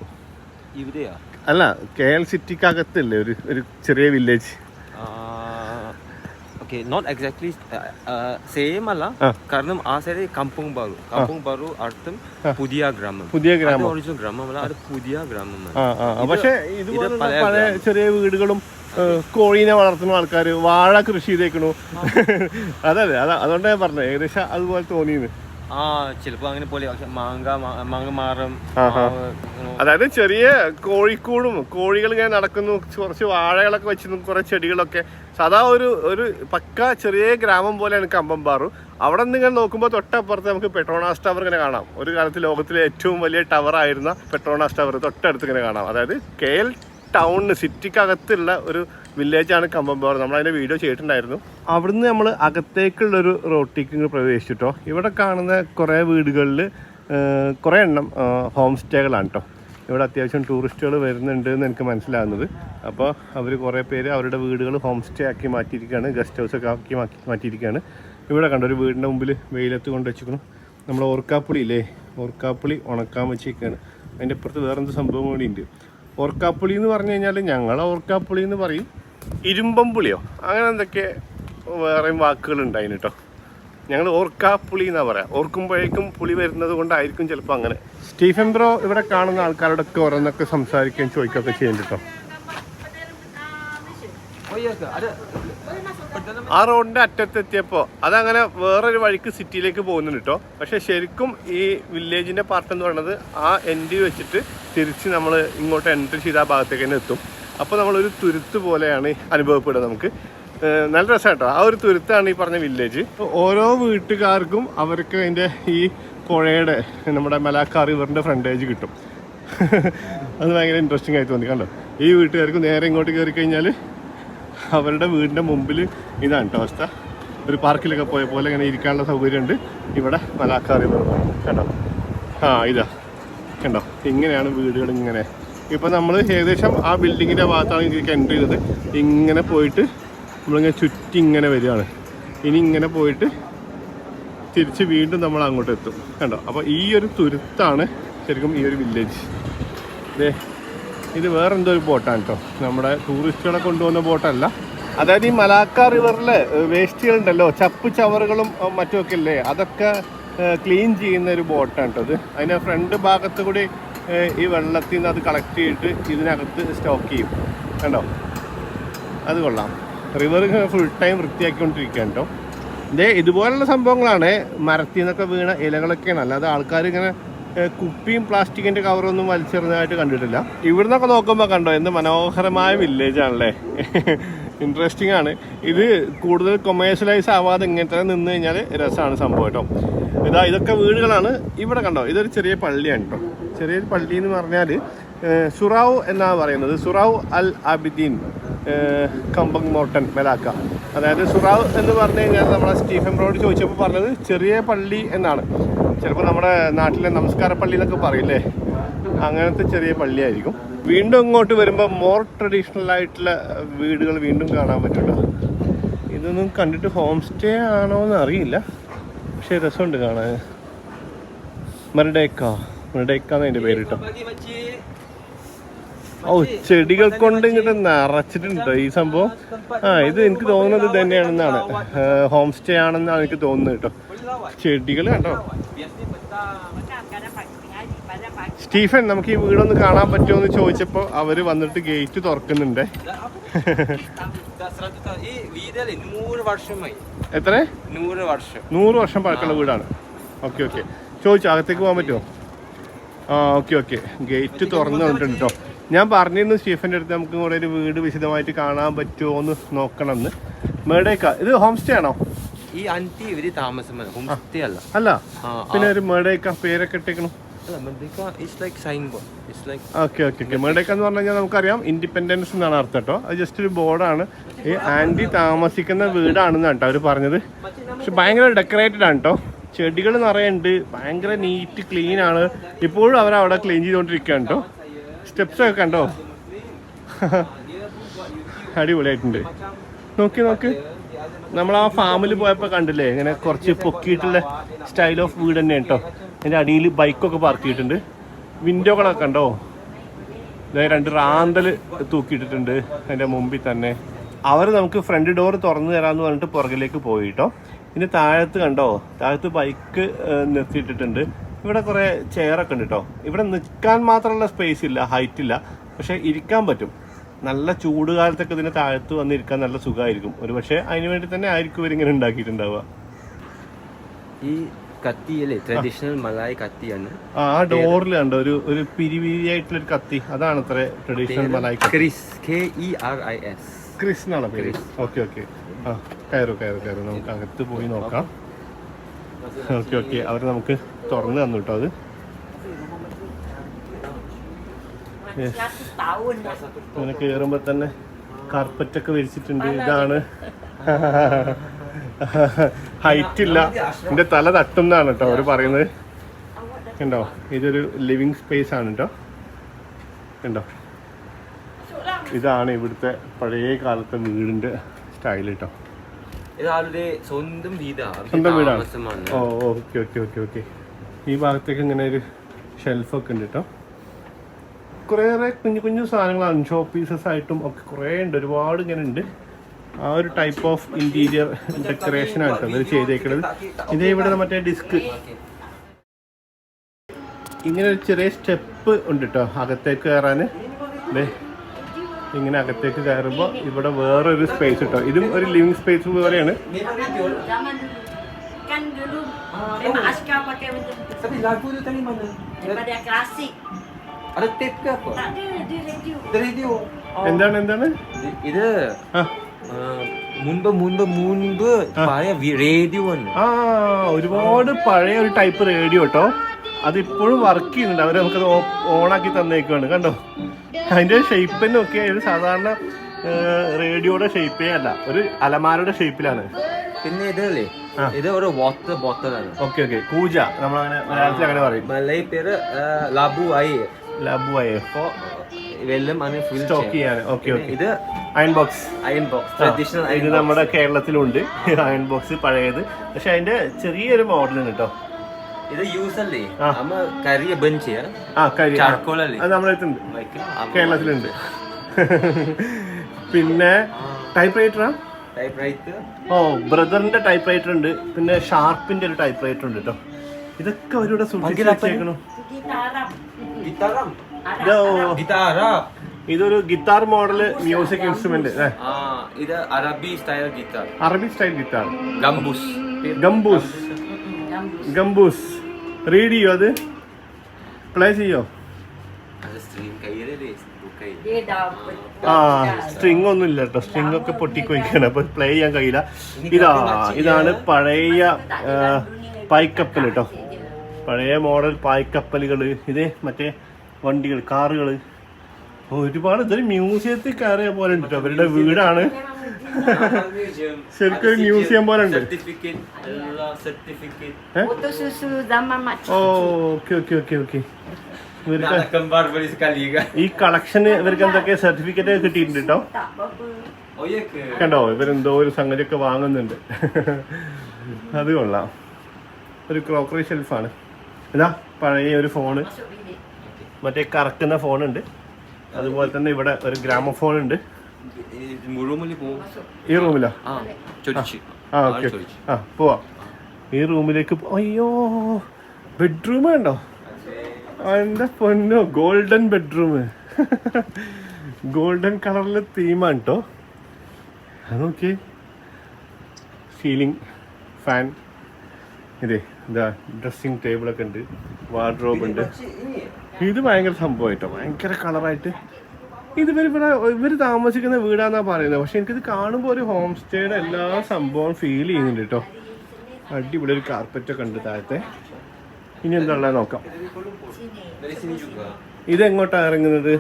ഇവിടെയാ അല്ല, KL സിറ്റിക്കകത്തല്ലേ ഒരു ചെറിയ വില്ലേജ്. not exactly same അല്ല, കാരണം ആ സൈഡ് കംപോങ് ബാറു അർത്ഥം പുതിയ ഗ്രാമം. ഒറിജിനൽ ഗ്രാമമല്ല, അത് പുതിയ ഗ്രാമമാണ്. പക്ഷേ ഇതുപോലെ പഴയ ചെറിയ വീടുകളും കോഴീനെ വളർത്തുന്ന ആൾക്കാർ വാഴ കൃഷി ചെയ്തേക്കണു. അതെ അതുകൊണ്ടാണ് ഞാൻ പറഞ്ഞത് ഏകദേശം അതുപോലെ തോന്നിയെന്ന്. ചിലപ്പോ അങ്ങനെ പോലെ മാങ്ങ മാറും. അതായത് ചെറിയ കോഴിക്കൂടും, കോഴികൾ ഇങ്ങനെ നടക്കുന്നു, കുറച്ച് വാഴകളൊക്കെ വെച്ചിരുന്നു, കുറെ ചെടികളൊക്കെ. സാധാ ഒരു പക്ക ചെറിയ ഗ്രാമം പോലെയാണ് കമ്പം ബാറു. അവിടെ നിന്ന് ഇങ്ങനെ നോക്കുമ്പോൾ തൊട്ടപ്പുറത്ത് നമുക്ക് പെട്രോണാസ് ടവർ ഇങ്ങനെ കാണാം. ഒരു കാലത്ത് ലോകത്തിലെ ഏറ്റവും വലിയ ടവർ ആയിരുന്ന പെട്രോണാസ് ടവർ തൊട്ടടുത്ത് ഇങ്ങനെ കാണാം. അതായത് KL ടൗണിന് സിറ്റിക്കകത്തുള്ള ഒരു വില്ലേജാണ് കമ്പം ബാറു. നമ്മളതിൻ്റെ വീഡിയോ ചെയ്തിട്ടുണ്ടായിരുന്നു. അവിടുന്ന് നമ്മൾ അകത്തേക്കുള്ളൊരു റോട്ടിക്ക് പ്രവേശിച്ചിട്ടോ. ഇവിടെ കാണുന്ന കുറേ വീടുകളിൽ കുറേ എണ്ണം ഹോം സ്റ്റേകളാണ് കേട്ടോ. ഇവിടെ അത്യാവശ്യം ടൂറിസ്റ്റുകൾ വരുന്നുണ്ട് എന്ന് എനിക്ക് മനസ്സിലാകുന്നത്. അപ്പോൾ അവർ കുറേ പേര് അവരുടെ വീടുകൾ ഹോം സ്റ്റേ ആക്കി മാറ്റിയിരിക്കുകയാണ്, ഗസ്റ്റ് ഹൗസൊക്കെ ആക്കി മാറ്റിയിരിക്കുകയാണ്. ഇവിടെ കണ്ടോ ഒരു വീടിൻ്റെ മുമ്പിൽ വെയിലത്ത് കൊണ്ട് വെച്ചിരിക്കണം. നമ്മൾ ഓർക്കാപ്പുളി ഇല്ലേ, ഓർക്കാപ്പുളി ഉണക്കാൻ വെച്ചിരിക്കുകയാണ്. അതിൻ്റെ അപ്പുറത്ത് വേറെന്ത് സംഭവം കൂടി ഉണ്ട്. ഓർക്കാപ്പുളി എന്ന് പറഞ്ഞു കഴിഞ്ഞാൽ ഞങ്ങൾ ഓർക്കാപ്പുളി എന്ന് പറയും, ഇരുമ്പമ്പുളിയോ അങ്ങനെ എന്തൊക്കെ വേറെയും വാക്കുകളുണ്ടായിന് കേട്ടോ. ഞങ്ങൾ ഓർക്കാപ്പുളി എന്നാണ് പറയാം. ഓർക്കുമ്പോഴേക്കും പുളി വരുന്നത് കൊണ്ടായിരിക്കും ചിലപ്പോൾ അങ്ങനെ. സ്റ്റീഫൻ ബ്രോ ഇവിടെ കാണുന്ന ആൾക്കാരോടൊക്കെ ഓരോന്നൊക്കെ സംസാരിക്കുകയും ചോദിക്കുകയൊക്കെ ചെയ്യുന്നുണ്ട് കേട്ടോ. ആ റോഡിൻ്റെ അറ്റത്തെത്തിയപ്പോൾ അതങ്ങനെ വേറൊരു വഴിക്ക് സിറ്റിയിലേക്ക് പോകുന്നുണ്ട് കേട്ടോ. പക്ഷേ ശരിക്കും ഈ വില്ലേജിൻ്റെ പാർട്ട് എന്ന് പറയുന്നത് ആ എൻഡ് വെച്ചിട്ട് തിരിച്ച് നമ്മൾ ഇങ്ങോട്ട് എൻട്രി ചെയ്ത ആ ഭാഗത്തേക്ക് തന്നെ എത്തും. അപ്പോൾ നമ്മളൊരു തുരുത്ത് പോലെയാണ് അനുഭവപ്പെടുക നമുക്ക്. നല്ല രസമായിട്ടോ. ആ ഒരു തുരുത്താണ് ഈ പറഞ്ഞ വില്ലേജ്. ഓരോ വീട്ടുകാർക്കും അവർക്ക് അതിൻ്റെ ഈ പുഴയുടെ നമ്മുടെ മലാക്കാർ റിവറിൻ്റെ ഫ്രണ്ടേജ് കിട്ടും. അത് ഭയങ്കര ഇൻട്രസ്റ്റിംഗ് ആയി തോന്നി. കണ്ടോ ഈ വീട്ടുകാർക്ക് നേരെ ഇങ്ങോട്ട് കയറി കഴിഞ്ഞാൽ അവരുടെ വീടിൻ്റെ മുമ്പിൽ ഇതാണ് കേട്ടോ അവസ്ഥ. ഒരു പാർക്കിലൊക്കെ പോയ പോലെ ഇങ്ങനെ ഇരിക്കാനുള്ള സൗകര്യമുണ്ട്. ഇവിടെ മലാക്കാർ റിവർ കണ്ടോ. ഇതാ കണ്ടോ, ഇങ്ങനെയാണ് വീടുകൾ ഇങ്ങനെ. ഇപ്പം നമ്മൾ ഏകദേശം ആ ബിൽഡിങ്ങിൻ്റെ ഭാഗത്താണ് ഇതിലേക്ക് എൻട്രി ചെയ്തത്. ഇങ്ങനെ പോയിട്ട് നമ്മളിങ്ങനെ ചുറ്റി ഇങ്ങനെ വരികയാണ്. ഇനി ഇങ്ങനെ പോയിട്ട് തിരിച്ച് വീണ്ടും നമ്മൾ അങ്ങോട്ട് എത്തും കണ്ടോ. അപ്പോൾ ഈ ഒരു തുരുത്താണ് ശരിക്കും ഈ ഒരു വില്ലേജ്. ഇത് വേറെ എന്തോ ഒരു ബോട്ടാണ് കേട്ടോ, നമ്മുടെ ടൂറിസ്റ്റുകളെ കൊണ്ടുപോകുന്ന ബോട്ടല്ല. അതായത് ഈ മലാക്ക റിവറിൽ വേസ്റ്റുകളുണ്ടല്ലോ, ചപ്പ് ചവറുകളും മറ്റുമൊക്കെ ഇല്ലേ, അതൊക്കെ ക്ലീൻ ചെയ്യുന്ന ഒരു ബോട്ടാണ് കേട്ടോ ഇത്. അതിൻ്റെ ഫ്രണ്ട് ഭാഗത്ത് കൂടി ഈ വെള്ളത്തിൽ നിന്ന് അത് കളക്ട് ചെയ്തിട്ട് ഇതിനകത്ത് സ്റ്റോക്ക് ചെയ്യും കണ്ടോ. അത് കൊള്ളാം. റിവർ ഫുൾ ടൈം വൃത്തിയാക്കിക്കൊണ്ടിരിക്കുകയാണ് കേട്ടോ. ഇതുപോലുള്ള സംഭവങ്ങളാണ് മരത്തിൽ നിന്നൊക്കെ വീണ ഇലകളൊക്കെയാണ്. അല്ലാതെ ആൾക്കാർ ഇങ്ങനെ കുപ്പിയും പ്ലാസ്റ്റിക്കിൻ്റെ കവറൊന്നും വലിച്ചെറിഞ്ഞതായിട്ട് കണ്ടിട്ടില്ല. ഇവിടുന്നൊക്കെ നോക്കുമ്പോൾ കണ്ടോ എന്ത് മനോഹരമായ വില്ലേജാണല്ലേ. ഇൻട്രസ്റ്റിംഗ് ആണ്. ഇത് കൂടുതൽ കൊമേഴ്ഷ്യലൈസ് ആവാതെ ഇങ്ങനത്തെ നിന്ന് കഴിഞ്ഞാൽ രസമാണ് സംഭവം കേട്ടോ. ഇതൊക്കെ വീടുകളാണ്. ഇവിടെ കണ്ടോ ഇതൊരു ചെറിയ പള്ളിയാണ് കേട്ടോ. ചെറിയൊരു പള്ളി എന്ന് പറഞ്ഞാൽ സുറാവ് എന്നാണ് പറയുന്നത്. സുറാവ് അൽ ആബിദീൻ കമ്പങ് മോട്ടൻ മെലാക്ക. അതായത് സുറാവ് എന്ന് പറഞ്ഞു കഴിഞ്ഞാൽ നമ്മളെ സ്റ്റീഫൻ ബ്രോയോട് ചോദിച്ചപ്പോൾ പറഞ്ഞത് ചെറിയ പള്ളി എന്നാണ്. ചിലപ്പോൾ നമ്മുടെ നാട്ടിലെ നമസ്കാര പള്ളി എന്നൊക്കെ പറയില്ലേ, അങ്ങനത്തെ ചെറിയ പള്ളിയായിരിക്കും. വീണ്ടും ഇങ്ങോട്ട് വരുമ്പോൾ മോർ ട്രഡീഷണൽ ആയിട്ടുള്ള വീടുകൾ വീണ്ടും കാണാൻ പറ്റുള്ളൂ. ഇതൊന്നും കണ്ടിട്ട് ഹോം സ്റ്റേ ആണോ എന്ന് അറിയില്ല, പക്ഷേ രസമുണ്ട് കാണാൻ. മെർഡേക്ക എന്നാണ് അതിൻ്റെ പേര് കേട്ടോ. ചെടികൾ കൊണ്ട് ഇങ്ങോട്ട് നിറച്ചിട്ടുണ്ടോ ഈ സംഭവം. ഇത് എനിക്ക് തോന്നുന്നത് ഇത് തന്നെയാണെന്നാണ്, ഹോം സ്റ്റേ ആണെന്നാണ് എനിക്ക് തോന്നുന്നത് കേട്ടോ. ചെടികൾ കണ്ടോ. സ്റ്റീഫൻ നമുക്ക് ഈ വീടൊന്ന് കാണാൻ പറ്റുമോ എന്ന് ചോദിച്ചപ്പോൾ അവര് വന്നിട്ട് ഗേറ്റ് തുറക്കുന്നുണ്ട്. എത്ര? 100 വർഷം പഴക്കമുള്ള വീടാണ്. ഓക്കെ ചോദിച്ചു അകത്തേക്ക് പോകാൻ പറ്റുമോ? ഓക്കെ ഗേറ്റ് തുറന്നു വന്നിട്ടുണ്ട് കേട്ടോ. ഞാൻ പറഞ്ഞിരുന്നു സ്റ്റീഫൻ്റെ അടുത്ത് നമുക്ക് കൂടെ ഒരു വീട് വിശദമായിട്ട് കാണാൻ പറ്റുമോ എന്ന് നോക്കണം എന്ന്. മേഡേക്ക ഇത് ഹോം സ്റ്റേ ആണോ? ഈ ആന്റി ഇവര് താമസം അല്ല, പിന്നെ ഒരു മേഡേക്ക പേരൊക്കെ ഇട്ടേക്കണം. ഓക്കെ മേഡേക്ക എന്ന് പറഞ്ഞു കഴിഞ്ഞാൽ നമുക്കറിയാം ഇൻഡിപെൻഡൻസ് എന്നാണ് അർത്ഥം കേട്ടോ. അത് ജസ്റ്റ് ഒരു ബോർഡാണ്. ഈ ആന്റി താമസിക്കുന്ന വീടാണെന്നാണ് കേട്ടോ അവർ പറഞ്ഞത്. പക്ഷെ ഭയങ്കര ഡെക്കറേറ്റഡ് ആണ് കേട്ടോ. ചെടികൾ നിറയുണ്ട്, ഭയങ്കര നീറ്റ് ക്ലീൻ ആണ്. ഇപ്പോഴും അവരവിടെ ക്ലീൻ ചെയ്തുകൊണ്ടിരിക്കുകയാണ് കേട്ടോ. സ്റ്റെപ്സ് ഒക്കെ കണ്ടോ, അടിപൊളിയായിട്ടുണ്ട്. നോക്ക് നമ്മൾ ആ ഫാമിൽ പോയപ്പോൾ കണ്ടില്ലേ ഇങ്ങനെ കുറച്ച് പൊക്കിയിട്ടുള്ള സ്റ്റൈൽ ഓഫ് വീട് തന്നെയാണ് കേട്ടോ. അതിൻ്റെ അടിയിൽ ബൈക്കൊക്കെ പാർക്ക് ചെയ്തിട്ടുണ്ട്. വിൻഡോകളൊക്കെ കണ്ടോ, 2 റാന്തൽ തൂക്കിയിട്ടിട്ടുണ്ട് അതിൻ്റെ മുമ്പിൽ തന്നെ. അവർ നമുക്ക് ഫ്രണ്ട് ഡോർ തുറന്നു തരാമെന്ന് പറഞ്ഞിട്ട് പുറകിലേക്ക് പോയി കേട്ടോ. ഇതിൻ്റെ താഴത്ത് കണ്ടോ, താഴത്ത് ബൈക്ക് നിർത്തിയിട്ടിട്ടുണ്ട്. ഇവിടെ കുറേ ചെയറൊക്കെ ഉണ്ട് കേട്ടോ. ഇവിടെ നിൽക്കാൻ മാത്രമുള്ള സ്പേസ് ഇല്ല, ഹൈറ്റ് ഇല്ല, പക്ഷേ ഇരിക്കാൻ പറ്റും. നല്ല ചൂട് കാലത്തൊക്കെ ഇതിന് താഴത്ത് വന്നിരിക്കാൻ നല്ല സുഖമായിരിക്കും. ഒരു പക്ഷേ അതിന് വേണ്ടി തന്നെ ആയിരിക്കും ഇവരിങ്ങനെ ഉണ്ടാക്കിയിട്ടുണ്ടാവുക. ഈ കത്തിയല്ലേ ട്രഡീഷണൽ മലായ് കത്തിയാണ്. ആ ഡോറിൽ കണ്ടോ ഒരു പിരിപിരിയായിട്ടുള്ളൊരു കത്തി, അതാണ് അത്ര traditional Malay kris, KERIS, kris എന്നാണ് പേര്. ഓക്കെ കയറൂ നമുക്ക് അകത്ത് പോയി നോക്കാം. ഓക്കെ അവർ നമുക്ക് തുറന്നു തന്നു കേട്ടോ. അത് അങ്ങനെ കയറുമ്പോൾ തന്നെ കാർപ്പറ്റൊക്കെ വിരിച്ചിട്ടുണ്ട്. ഇതാണ് ഹൈറ്റ് ഇല്ല, എൻ്റെ തല തട്ടുന്നതാണ് കേട്ടോ അവർ പറയുന്നത്. കണ്ടോ ഇതൊരു ലിവിങ് സ്പേസ് ആണ് കേട്ടോ. ഉണ്ടോ? ഇതാണ് ഇവിടുത്തെ പഴയ കാലത്തെ വീടിന്റെ സ്റ്റൈൽ കേട്ടോ. സ്വന്തം വീടാണ്. ഓ ഓക്കെ ഓക്കെ ഓക്കെ ഓക്കെ. ഈ ഭാഗത്തേക്ക് ഇങ്ങനെ ഒരു ഷെൽഫൊക്കെ ഉണ്ട് കേട്ടോ. കുറേയേറെ കുഞ്ഞു കുഞ്ഞു സാധനങ്ങളാണ്, ഷോ പീസസ് ആയിട്ടും ഒക്കെ കുറേ ഉണ്ട്, ഒരുപാട് ഇങ്ങനെ ഉണ്ട്. ആ ഒരു ടൈപ്പ് ഓഫ് ഇന്റീരിയർ ഡെക്കറേഷൻ ആയിട്ടോ ഇത് ചെയ്തേക്കുന്നത്. ഇതേ ഇവിടെ മറ്റേ ഡിസ്ക് ഇങ്ങനെ ഒരു ചെറിയ സ്റ്റെപ്പ് ഉണ്ട് കേട്ടോ അകത്തേക്ക് കയറാൻ. ഇങ്ങനെ അകത്തേക്ക് കയറുമ്പോൾ ഇവിടെ വേറൊരു സ്പേസ് കേട്ടോ. ഇതും ഒരു ലിവിങ് സ്പേസ് പോലെയാണ്. എന്താണ് എന്താണ് ഇത്? മുൻപ് റേഡിയോ. ആ, ഒരുപാട് പഴയ ഒരു ടൈപ്പ് റേഡിയോ കേട്ടോ. അതിപ്പോഴും വർക്ക് ചെയ്യുന്നുണ്ട്. അവർ നമുക്കത് ഓണാക്കി തന്നേക്കാണ് കണ്ടോ. അതിന്റെ ഷേപ്പ് തന്നെ ഒക്കെ ഒരു സാധാരണ റേഡിയോയുടെ ഷേപ്പേ അല്ല, ഒരു അലമാരയുടെ ഷേപ്പിലാണ്. പിന്നെ ഇതല്ലേ, ഇത് ഒരു വാട്ടർ ബോട്ടിലാണ്. ഓക്കെ ഓക്കെ, കൂജ നമ്മളങ്ങനെ മലയാളത്തിൽ അങ്ങനെ പറയും. മലയാളി പേര് ലാബുവായി. വെള്ളം സ്റ്റോക്ക് ചെയ്യാൻ. Okay okay. ഇത് അയൺ ബോക്സ്. ട്രഡീഷണൽ. ഇത് നമ്മുടെ കേരളത്തിലുണ്ട് അയൺ ബോക്സ് പഴയത്. പക്ഷെ അതിന്റെ ചെറിയൊരു മോഡലാണ് കേട്ടോ. ഇത് യൂസ് അല്ലേ നമ്മ കരിയ ബഞ്ച് ചാർക്കോളല്ലേ, അത് നമ്മളടുത്തുണ്ട്, കേരളത്തിലുണ്ട്. പിന്നെ ടൈപ്പ് റൈറ്ററാ? ഓ, ബ്രദറിന്റെ ടൈപ്പ് റൈറ്റർ ഉണ്ട്. പിന്നെ ഷാർപ്പിന്റെ ഒരു ടൈപ്പ് റൈറ്റർ ഉണ്ട് കേട്ടോ. ഇതൊക്കെ അവരുടെ സൂക്ഷിച്ചു വെച്ചേക്കണം. ഇതൊരു ഗിറ്റാർ മോഡൽ മ്യൂസിക് ഇൻസ്ട്രുമെന്റ്. ഇത് അറബി സ്റ്റൈൽ ഗിറ്റാർ. അറബി സ്റ്റൈൽ ഗിറ്റാർ. ഗംബൂസ് റീഡ് ചെയ്യോ? അത് പ്ലേ ചെയ്യോ? ആ, സ്ട്രിങ് ഒന്നും ഇല്ല കേട്ടോ. സ്ട്രിങ് ഒക്കെ പൊട്ടിക്കൊയ്ക്കാണ്, അപ്പൊ പ്ലേ ചെയ്യാൻ കഴിയില്ല. ഇതാണ് പഴയ പായ്ക്കപ്പൽ കേട്ടോ. പഴയ മോഡൽ പായ്ക്കപ്പലുകള്. ഇത് മറ്റേ വണ്ടികൾ, കാറുകള്, ഒരുപാട്. ഇതൊരു മ്യൂസിയത്തിൽ കയറിയ പോലെ ഉണ്ട് കേട്ടോ. അവരുടെ വീടാണ്, ശരിക്കും ഒരു മ്യൂസിയം പോലെ ഉണ്ട്. Okay okay okay okay. ഈ കളക്ഷന് ഇവർക്ക് എന്തൊക്കെ സർട്ടിഫിക്കറ്റ് കിട്ടിയിട്ടുണ്ട് കേട്ടോ. കണ്ടോ, ഇവരെന്തോ ഒരു സംഗതിയൊക്കെ വാങ്ങുന്നുണ്ട്. അത് കൊള്ളാം. ഒരു ക്രോക്കറി ഷെൽഫാണ്. ഇതാ പഴയ ഒരു ഫോണ്, മറ്റേ കറക്കുന്ന ഫോണുണ്ട്. അതുപോലെ തന്നെ ഇവിടെ ഒരു ഗ്രാമഫോൺ ഉണ്ട്. ഈ റൂമിലാ? ആ ഓക്കെ. ആ പോവാ ഈ റൂമിലേക്ക്. അയ്യോ, ബെഡ്റൂം ഉണ്ടോ? എൻ്റെ പൊന്നോ, ഗോൾഡൻ ബെഡ്റൂം. ഗോൾഡൻ കളറിലെ തീമാണ് കേട്ടോ. അതൊക്കെ സീലിംഗ് ഫാൻ. ഇതേ ഇതാ ഡ്രസ്സിങ് ടേബിളൊക്കെ ഉണ്ട്, വാർഡ്രോബ് ഉണ്ട്. ഇത് ഭയങ്കര സംഭവം കേട്ടോ, ഭയങ്കര കളറായിട്ട്. ഇവർ താമസിക്കുന്ന വീടാന്നാ പറയുന്നത്. പക്ഷെ എനിക്കിത് കാണുമ്പോൾ ഒരു ഹോം സ്റ്റേയുടെ എല്ലാ സംഭവം ഫീൽ ചെയ്യുന്നുണ്ട് കേട്ടോ. അടിപൊളി ഒരു കാർപ്പറ്റൊക്കെ ഉണ്ട് താഴത്തെ. ഇനി എന്താ ഉള്ളത് നോക്കാം. ഇതെങ്ങോട്ടാ ഇറങ്ങുന്നത്?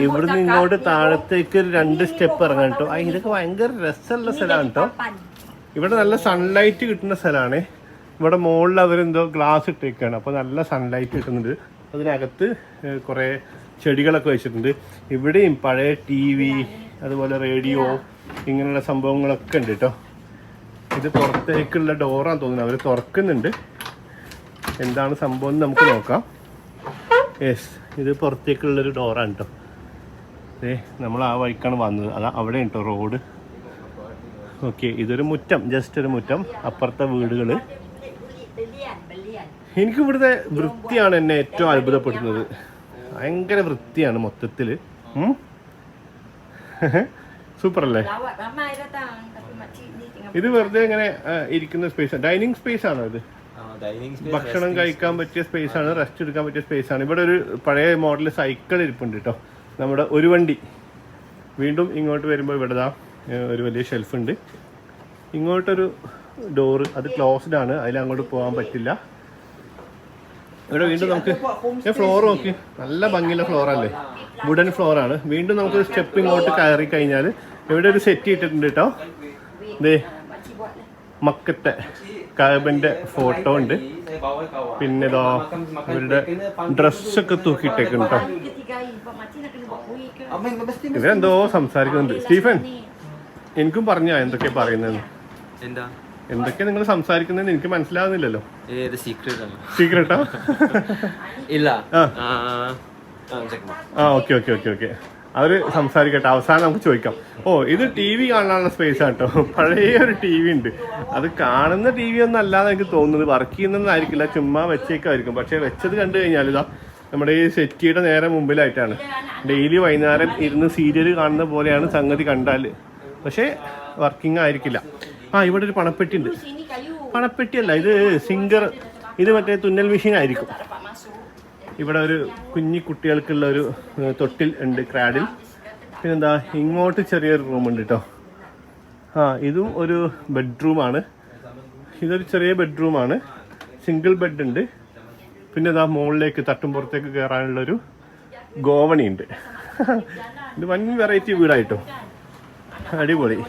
ഇവിടുന്ന് ഇങ്ങോട്ട് താഴത്തേക്ക് 2 സ്റ്റെപ്പ് ഇറങ്ങാൻ കേട്ടോ. ഇതൊക്കെ ഭയങ്കര രസമുള്ള സ്ഥലമാണ് കേട്ടോ. ഇവിടെ നല്ല സൺലൈറ്റ് കിട്ടുന്ന സ്ഥലമാണ്. ഇവിടെ മുകളിൽ അവരെന്തോ ഗ്ലാസ് ഇട്ടേക്കാണ്, അപ്പോൾ നല്ല സൺലൈറ്റ് കിട്ടുന്നുണ്ട്. അതിനകത്ത് കുറേ ചെടികളൊക്കെ വെച്ചിട്ടുണ്ട്. ഇവിടെയും പഴയ TV, അതുപോലെ റേഡിയോ, ഇങ്ങനെയുള്ള സംഭവങ്ങളൊക്കെ ഉണ്ട് കേട്ടോ. ഇത് പുറത്തേക്കുള്ള ഡോറാന്ന് തോന്നുന്നു, അവർ തുറക്കുന്നുണ്ട്. എന്താണ് സംഭവം എന്ന് നമുക്ക് നോക്കാം. യെസ്, ഇത് പുറത്തേക്കുള്ളൊരു ഡോറാണ് കേട്ടോ. നമ്മൾ ആ വഴിക്കാണ് വന്നത്. അതാ അവിടെ കേട്ടോ റോഡ്. ഓക്കെ, ഇതൊരു മുറ്റം, ജസ്റ്റ് ഒരു മുറ്റം. അപ്പുറത്തെ വീടുകൾ. എനിക്ക് ഇവിടുത്തെ വൃത്തിയാണ് എന്നെ ഏറ്റവും അത്ഭുതപ്പെടുത്തുന്നത്. ഭയങ്കര വൃത്തിയാണ് മൊത്തത്തിൽ. സൂപ്പർ അല്ലേ? ഇത് വെറുതെ ഇങ്ങനെ ഇരിക്കുന്ന സ്പേസ്, ഡൈനിങ് സ്പേസ് ആണോ ഇത്? ഭക്ഷണം കഴിക്കാൻ പറ്റിയ സ്പേസ് ആണ്, റെസ്റ്റ് എടുക്കാൻ പറ്റിയ സ്പേസ് ആണ്. ഇവിടെ ഒരു പഴയ മോഡൽ സൈക്കിൾ ഇരിപ്പുണ്ട് കേട്ടോ, നമ്മുടെ ഒരു വണ്ടി. വീണ്ടും ഇങ്ങോട്ട് വരുമ്പോൾ ഇവിടെ ഒരു വലിയ ഷെൽഫ് ഉണ്ട്. ഇങ്ങോട്ടൊരു ഡോറ്, അത് ക്ലോസ്ഡ് ആണ്, അതിലങ്ങോട്ട് പോകാൻ പറ്റില്ല. ഇവിടെ വീണ്ടും നമുക്ക് ഫ്ലോർ നോക്കി, നല്ല ഭംഗിയുള്ള ഫ്ലോറല്ലേ, വുഡൻ ഫ്ലോറാണ്. വീണ്ടും നമുക്ക് സ്റ്റെപ്പ് ഇങ്ങോട്ട് കയറി കഴിഞ്ഞാൽ ഇവിടെ ഒരു സെറ്റ് ഇട്ടിട്ടുണ്ട് കേട്ടോ. ദേ മക്കത്തെ കാബന്റെ ഫോട്ടോ ഉണ്ട്. പിന്നെ ഇതാ ഇവരുടെ ഡ്രസ്സൊക്കെ തൂക്കിയിട്ടേക്കും കേട്ടോ. ഇവരെന്തോ സംസാരിക്കുന്നുണ്ട്. സ്റ്റീഫൻ, എനിക്കും പറഞ്ഞാ എന്തൊക്കെയാ പറയുന്നത്? എന്താ എന്തൊക്കെയാ നിങ്ങൾ സംസാരിക്കുന്നതെന്ന് എനിക്ക് മനസ്സിലാവുന്നില്ലല്ലോ. സീക്രട്ടാ? ഇല്ല. ഓക്കെ ഓക്കെ ഓക്കെ ഓക്കെ, അവര് സംസാരിക്കട്ടെ, അവസാനം നമുക്ക് ചോദിക്കാം. ഓ, ഇത് ടി വി കാണാനുള്ള സ്പേസ് ആണ് കേട്ടോ. പഴയ ഒരു ടി വി ഉണ്ട്. അത് കാണുന്ന ടി വി ഒന്നും അല്ലാതെ എനിക്ക് തോന്നുന്നത്. വർക്ക് ചെയ്യുന്നതായിരിക്കില്ല, ചുമ്മാ വെച്ചേക്കായിരിക്കും. പക്ഷെ വെച്ചത് കണ്ടു കഴിഞ്ഞാൽ ഇതാ നമ്മുടെ ഈ സെറ്റിയുടെ നേരെ മുമ്പിലായിട്ടാണ്. ഡെയിലി വൈകുന്നേരം ഇരുന്ന് സീരിയൽ കാണുന്ന പോലെയാണ് സംഗതി കണ്ടാൽ. പക്ഷേ വർക്കിംഗ് ആയിരിക്കില്ല. ഇവിടെ ഒരു പണപ്പെട്ടി ഉണ്ട്. പണപ്പെട്ടിയല്ല, ഇത് സിംഗർ, ഇത് മറ്റേ തുന്നൽ മെഷീൻ ആയിരിക്കും. ഇവിടെ ഒരു കുഞ്ഞി കുട്ടികൾക്കുള്ള ഒരു തൊട്ടിൽ ഉണ്ട്, ക്രാഡിൽ. പിന്നെന്താ ഇങ്ങോട്ട് ചെറിയൊരു റൂമുണ്ട് കേട്ടോ. ഇതും ഒരു ബെഡ്റൂമാണ്. ഇതൊരു ചെറിയ ബെഡ്റൂമാണ്, സിംഗിൾ ബെഡ് ഉണ്ട്. പിന്നെ ഇതാ മുകളിലേക്ക് തട്ടുംപുറത്തേക്ക് കയറാനുള്ളൊരു ഗോവണി ഉണ്ട്. ഇത് വൻ വെറൈറ്റി വീടായിട്ടോ, അടിപൊളി.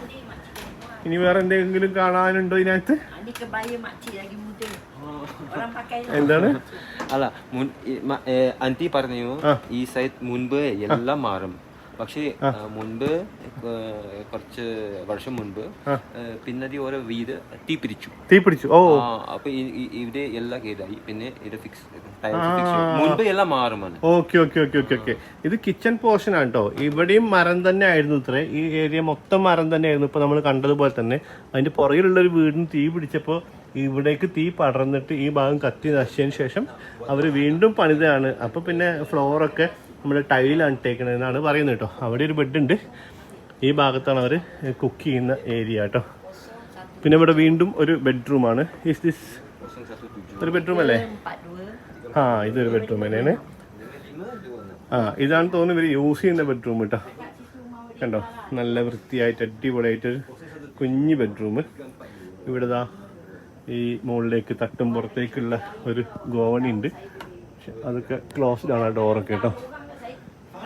ഇനി വേറെ എന്തെങ്കിലും കാണാനുണ്ടോ ഇതിനകത്ത്? എന്താണ്? അല്ല, ആന്റി പറഞ്ഞു ഈ സൈറ്റ് മുൻപ് എല്ലാം മാറും. പക്ഷേ മുൻപ് കുറച്ച് വർഷം മുൻപ് പിന്നെ ഓരോ വീട് തീപിടിച്ചു. ഓ, അപ്പൊ ഇവിടെ എല്ലാം കേടായി. പിന്നെ ഇത് ഫിക്സ് മുൻപ് എല്ലാം മാറും. Okay okay okay okay okay. ഇത് കിച്ചൺ പോർഷൻ ആണ് കേട്ടോ. ഇവിടെയും മരം തന്നെ ആയിരുന്നു. ഇത്രേ ഈ ഏരിയ മൊത്തം മരം തന്നെ ആയിരുന്നു. ഇപ്പൊ നമ്മൾ കണ്ടതുപോലെ തന്നെ അതിന്റെ പുറകിലുള്ള ഒരു വീടിന് തീ പിടിച്ചപ്പോൾ ഇവിടേക്ക് തീ പടർന്നിട്ട് ഈ ഭാഗം കത്തി നശിച്ചതിന് ശേഷം അവർ വീണ്ടും പണിതാണ്. അപ്പോൾ പിന്നെ ഫ്ലോറൊക്കെ നമ്മുടെ ടൈലാണ് ഇട്ടേക്കണതെന്നാണ് പറയുന്നത് കേട്ടോ. അവിടെ ഒരു ബെഡ് ഉണ്ട്. ഈ ഭാഗത്താണ് അവർ കുക്ക് ചെയ്യുന്ന ഏരിയ കേട്ടോ. പിന്നെ ഇവിടെ വീണ്ടും ഒരു ബെഡ്റൂമാണ്. ഈസ് ദിസ് ഒരു ബെഡ്റൂം അല്ലേ? ഇതൊരു ബെഡ്റൂം തന്നെയാണ്. ഇതാണ് തോന്നുന്നു ഇവർ യൂസ് ചെയ്യുന്ന ബെഡ്റൂം കേട്ടോ. കണ്ടോ, നല്ല വൃത്തിയായിട്ട് അടിപൊളിയായിട്ടൊരു കുഞ്ഞ് ബെഡ്റൂം. ഇവിടെ ദാ ഈ മുകളിലേക്ക് തട്ടും പുറത്തേക്കുള്ള ഒരു ഗോവണി ഉണ്ട്. അതൊക്കെ ക്ലോസ്ഡ് ആണ്, ഡോറൊക്കെ കേട്ടോ.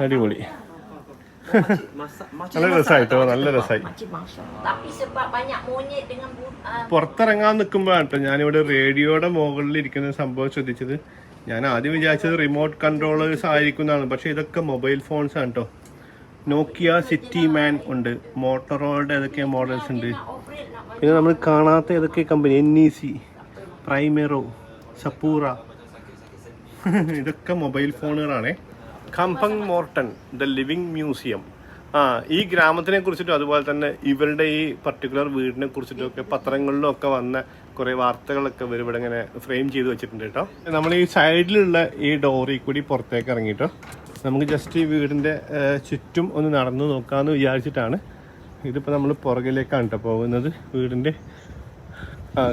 അടിപൊളി, നല്ല രസമായിട്ടോ, നല്ല രസമായി. പുറത്തിറങ്ങാൻ നിൽക്കുമ്പോഴാണ് കേട്ടോ ഞാനിവിടെ റേഡിയോയുടെ മുകളിൽ ഇരിക്കുന്ന സംഭവം ശ്രദ്ധിച്ചത്. ഞാൻ ആദ്യം വിചാരിച്ചത് റിമോട്ട് കൺട്രോളേഴ്സ് ആയിരിക്കും എന്നാണ്. പക്ഷെ ഇതൊക്കെ മൊബൈൽ ഫോൺസ് ആണ് കേട്ടോ. നോക്കിയ സിറ്റി മാൻ ഉണ്ട്, മോട്ടറോയുടെ ഏതൊക്കെ മോഡൽസ് ഉണ്ട്. പിന്നെ നമ്മൾ കാണാത്ത ഏതൊക്കെ കമ്പനി, NEC, പ്രൈമെറോ, സപ്പൂറ, ഇതൊക്കെ മൊബൈൽ ഫോണുകളാണേ. Kampung Morten the living museum. ഈ ഗ്രാമത്തിനെ കുറിച്ചിട്ടും അതുപോലെ തന്നെ ഇവരുടെ ഈ പർട്ടിക്കുലർ വീടിനെ കുറിച്ചിട്ടും ഒക്കെ പത്രങ്ങളിലും ഒക്കെ വന്ന കുറേ വാർത്തകളൊക്കെ ഇവർ ഇവിടെ ഇങ്ങനെ ഫ്രെയിം ചെയ്ത് വെച്ചിട്ടുണ്ട് കേട്ടോ. നമ്മൾ ഈ സൈഡിലുള്ള ഈ ഡോറിൽ കൂടി പുറത്തേക്ക് ഇറങ്ങിയിട്ടോ നമുക്ക് ജസ്റ്റ് ഈ വീടിൻ്റെ ചുറ്റും ഒന്ന് നടന്നു നോക്കാമെന്ന് വിചാരിച്ചിട്ടാണ്. ഇതിപ്പോൾ നമ്മൾ പുറകിലേക്കാണ് കേട്ടോ പോകുന്നത് വീടിൻ്റെ.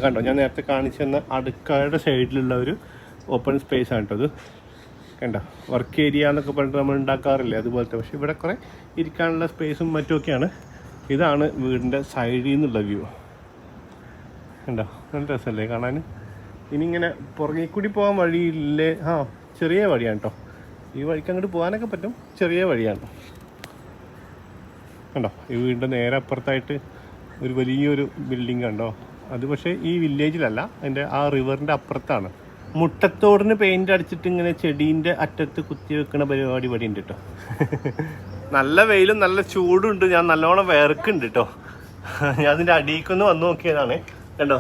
കണ്ടോ, ഞാൻ നേരത്തെ കാണിച്ചു തന്ന അടുക്കളയുടെ സൈഡിലുള്ള ഒരു ഓപ്പൺ സ്പേസ് ആണ് കേട്ടോ ഇത്. കണ്ടോ, വർക്ക് ഏരിയ എന്നൊക്കെ പറഞ്ഞിട്ട് നമ്മൾ ഉണ്ടാക്കാറില്ലേ അതുപോലത്തെ. പക്ഷെ ഇവിടെ കുറേ ഇരിക്കാനുള്ള സ്പേസും മറ്റുമൊക്കെയാണ്. ഇതാണ് വീടിൻ്റെ സൈഡിൽ നിന്നുള്ള വ്യൂ. കണ്ടോ, നല്ല രസമല്ലേ കാണാൻ. ഇനി ഇങ്ങനെ പുറകെ കൂടി പോകാൻ വഴിയില്ലേ? ചെറിയ വഴിയാണ് കേട്ടോ. ഈ വഴിക്ക് അങ്ങോട്ട് പോകാനൊക്കെ പറ്റും, ചെറിയ വഴിയാണ്. കണ്ടോ, ഈ വീടിൻ്റെ നേരെ അപ്പുറത്തായിട്ട് ഒരു വലിയൊരു ബിൽഡിംഗ് കണ്ടോ. അത് പക്ഷേ ഈ വില്ലേജിലല്ല, അതിൻ്റെ ആ റിവറിൻ്റെ അപ്പുറത്താണ്. മുട്ടത്തോടിന് പെയിന്റ് അടിച്ചിട്ട് ഇങ്ങനെ ചെടീൻ്റെ അറ്റത്ത് കുത്തി വെക്കണ പരിപാടി ഇവിടെ ഉണ്ട് കേട്ടോ. നല്ല വെയിലും നല്ല ചൂടും ഉണ്ട്. ഞാൻ നല്ലോണം വേർക്കുണ്ട് കേട്ടോ. ഞാൻ അതിൻ്റെ അടിയിക്കൊന്ന് വന്ന് നോക്കിയതാണ്. കണ്ടോ,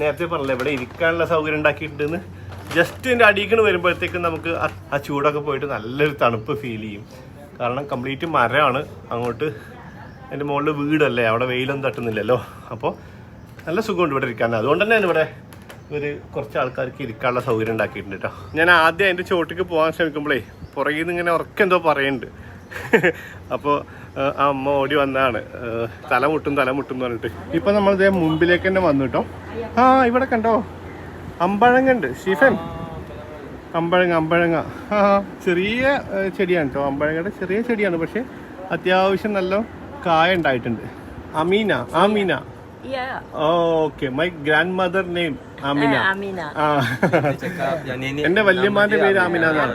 നേരത്തെ പറഞ്ഞില്ലേ ഇവിടെ ഇരിക്കാനുള്ള സൗകര്യം ഉണ്ടാക്കിയിട്ടുണ്ടെന്ന്. ജസ്റ്റ് ഇതിൻ്റെ അടിയിക്കണ് വരുമ്പോഴത്തേക്കും നമുക്ക് ആ ചൂടൊക്കെ പോയിട്ട് നല്ലൊരു തണുപ്പ് ഫീൽ ചെയ്യും. കാരണം കംപ്ലീറ്റ് മരമാണ് അങ്ങോട്ട്. എൻ്റെ മുകളിൽ വീടല്ലേ, അവിടെ വെയിലൊന്നും തട്ടുന്നില്ലല്ലോ. അപ്പോൾ നല്ല സുഖമുണ്ട് ഇവിടെ ഇരിക്കാൻ. അതുകൊണ്ട് തന്നെയാണ് ഇവിടെ കുറച്ച് ആൾക്കാർക്ക് ഇരിക്കാനുള്ള സൗകര്യം ഉണ്ടാക്കിയിട്ടുണ്ട് കേട്ടോ. ഞാൻ ആദ്യം അതിൻ്റെ ചോട്ടിക്ക് പോകാൻ ശ്രമിക്കുമ്പോഴേ പുറകിൽ നിന്ന് ഇങ്ങനെ ഉറക്കം എന്തോ പറയുന്നുണ്ട്. അപ്പോൾ ആ അമ്മ ഓടി വന്നതാണ്, തലമുട്ടും എന്ന് പറഞ്ഞിട്ട്. ഇപ്പം നമ്മളിതേ മുമ്പിലേക്ക് തന്നെ വന്നു കേട്ടോ. ഇവിടെ കണ്ടോ അമ്പഴങ്ങ ഉണ്ട്. സ്റ്റീഫൻ, അമ്പഴങ്ങ ചെറിയ ചെടിയാണ് കേട്ടോ. അമ്പഴങ്ങയുടെ ചെറിയ ചെടിയാണ്, പക്ഷെ അത്യാവശ്യം നല്ല കായ ഉണ്ടായിട്ടുണ്ട്. Amina. Okay, my grandmother name Amina. എന്റെ വല്യമ്മാന്റെ പേര് ആമിന എന്നാണ്.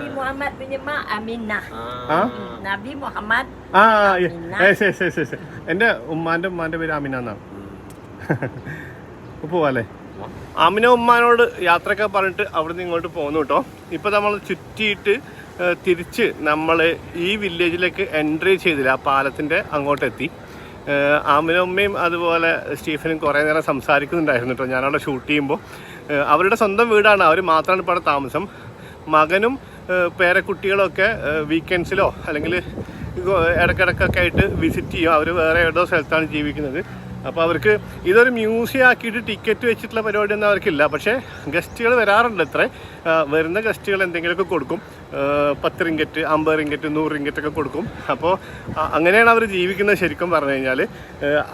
എന്റെ ഉമ്മാന്റെ പേര് ആമിന എന്നാണ്. പോവാല്ലേ? ആമിന ഉമ്മാനോട് യാത്രയൊക്കെ പറഞ്ഞിട്ട് അവിടുന്ന് ഇങ്ങോട്ട് പോകുന്നു കേട്ടോ. ഇപ്പോൾ നമ്മൾ ചുറ്റിയിട്ട് തിരിച്ച് നമ്മൾ ഈ വില്ലേജിലേക്ക് എൻട്രി ചെയ്തില്ല, ആ പാലത്തിൻ്റെ അങ്ങോട്ടെത്തി. ആമിന ഉമ്മയും അതുപോലെ സ്റ്റീഫനും കുറേ നേരം സംസാരിക്കുന്നുണ്ടായിരുന്നു കേട്ടോ ഞാനവിടെ ഷൂട്ട് ചെയ്യുമ്പോൾ. അവരുടെ സ്വന്തം വീടാണ്, അവർ മാത്രമാണ് ഇപ്പോൾ അവിടെ താമസം. മകനും പേരക്കുട്ടികളൊക്കെ വീക്കെൻഡ്സിലോ അല്ലെങ്കിൽ ഇടയ്ക്കിടയ്ക്കൊക്കെ ആയിട്ട് വിസിറ്റ് ചെയ്യും. അവർ വേറെ ഏതോ സ്ഥലത്താണ് ജീവിക്കുന്നത്. അപ്പോൾ അവർക്ക് ഇതൊരു മ്യൂസിയം ആക്കിയിട്ട് ടിക്കറ്റ് വെച്ചിട്ടുള്ള പരിപാടിയൊന്നും അവർക്കില്ല. പക്ഷേ ഗസ്റ്റുകൾ വരാറുണ്ട്. ഇത്ര വരുന്ന ഗസ്റ്റുകൾ എന്തെങ്കിലുമൊക്കെ കൊടുക്കും. 10 റിങ്കറ്റ്, 50 റിങ്കറ്റ്, 100 റിങ്കറ്റൊക്കെ കൊടുക്കും. അപ്പോൾ അങ്ങനെയാണ് അവർ ജീവിക്കുന്നത്. ശരിക്കും പറഞ്ഞു കഴിഞ്ഞാൽ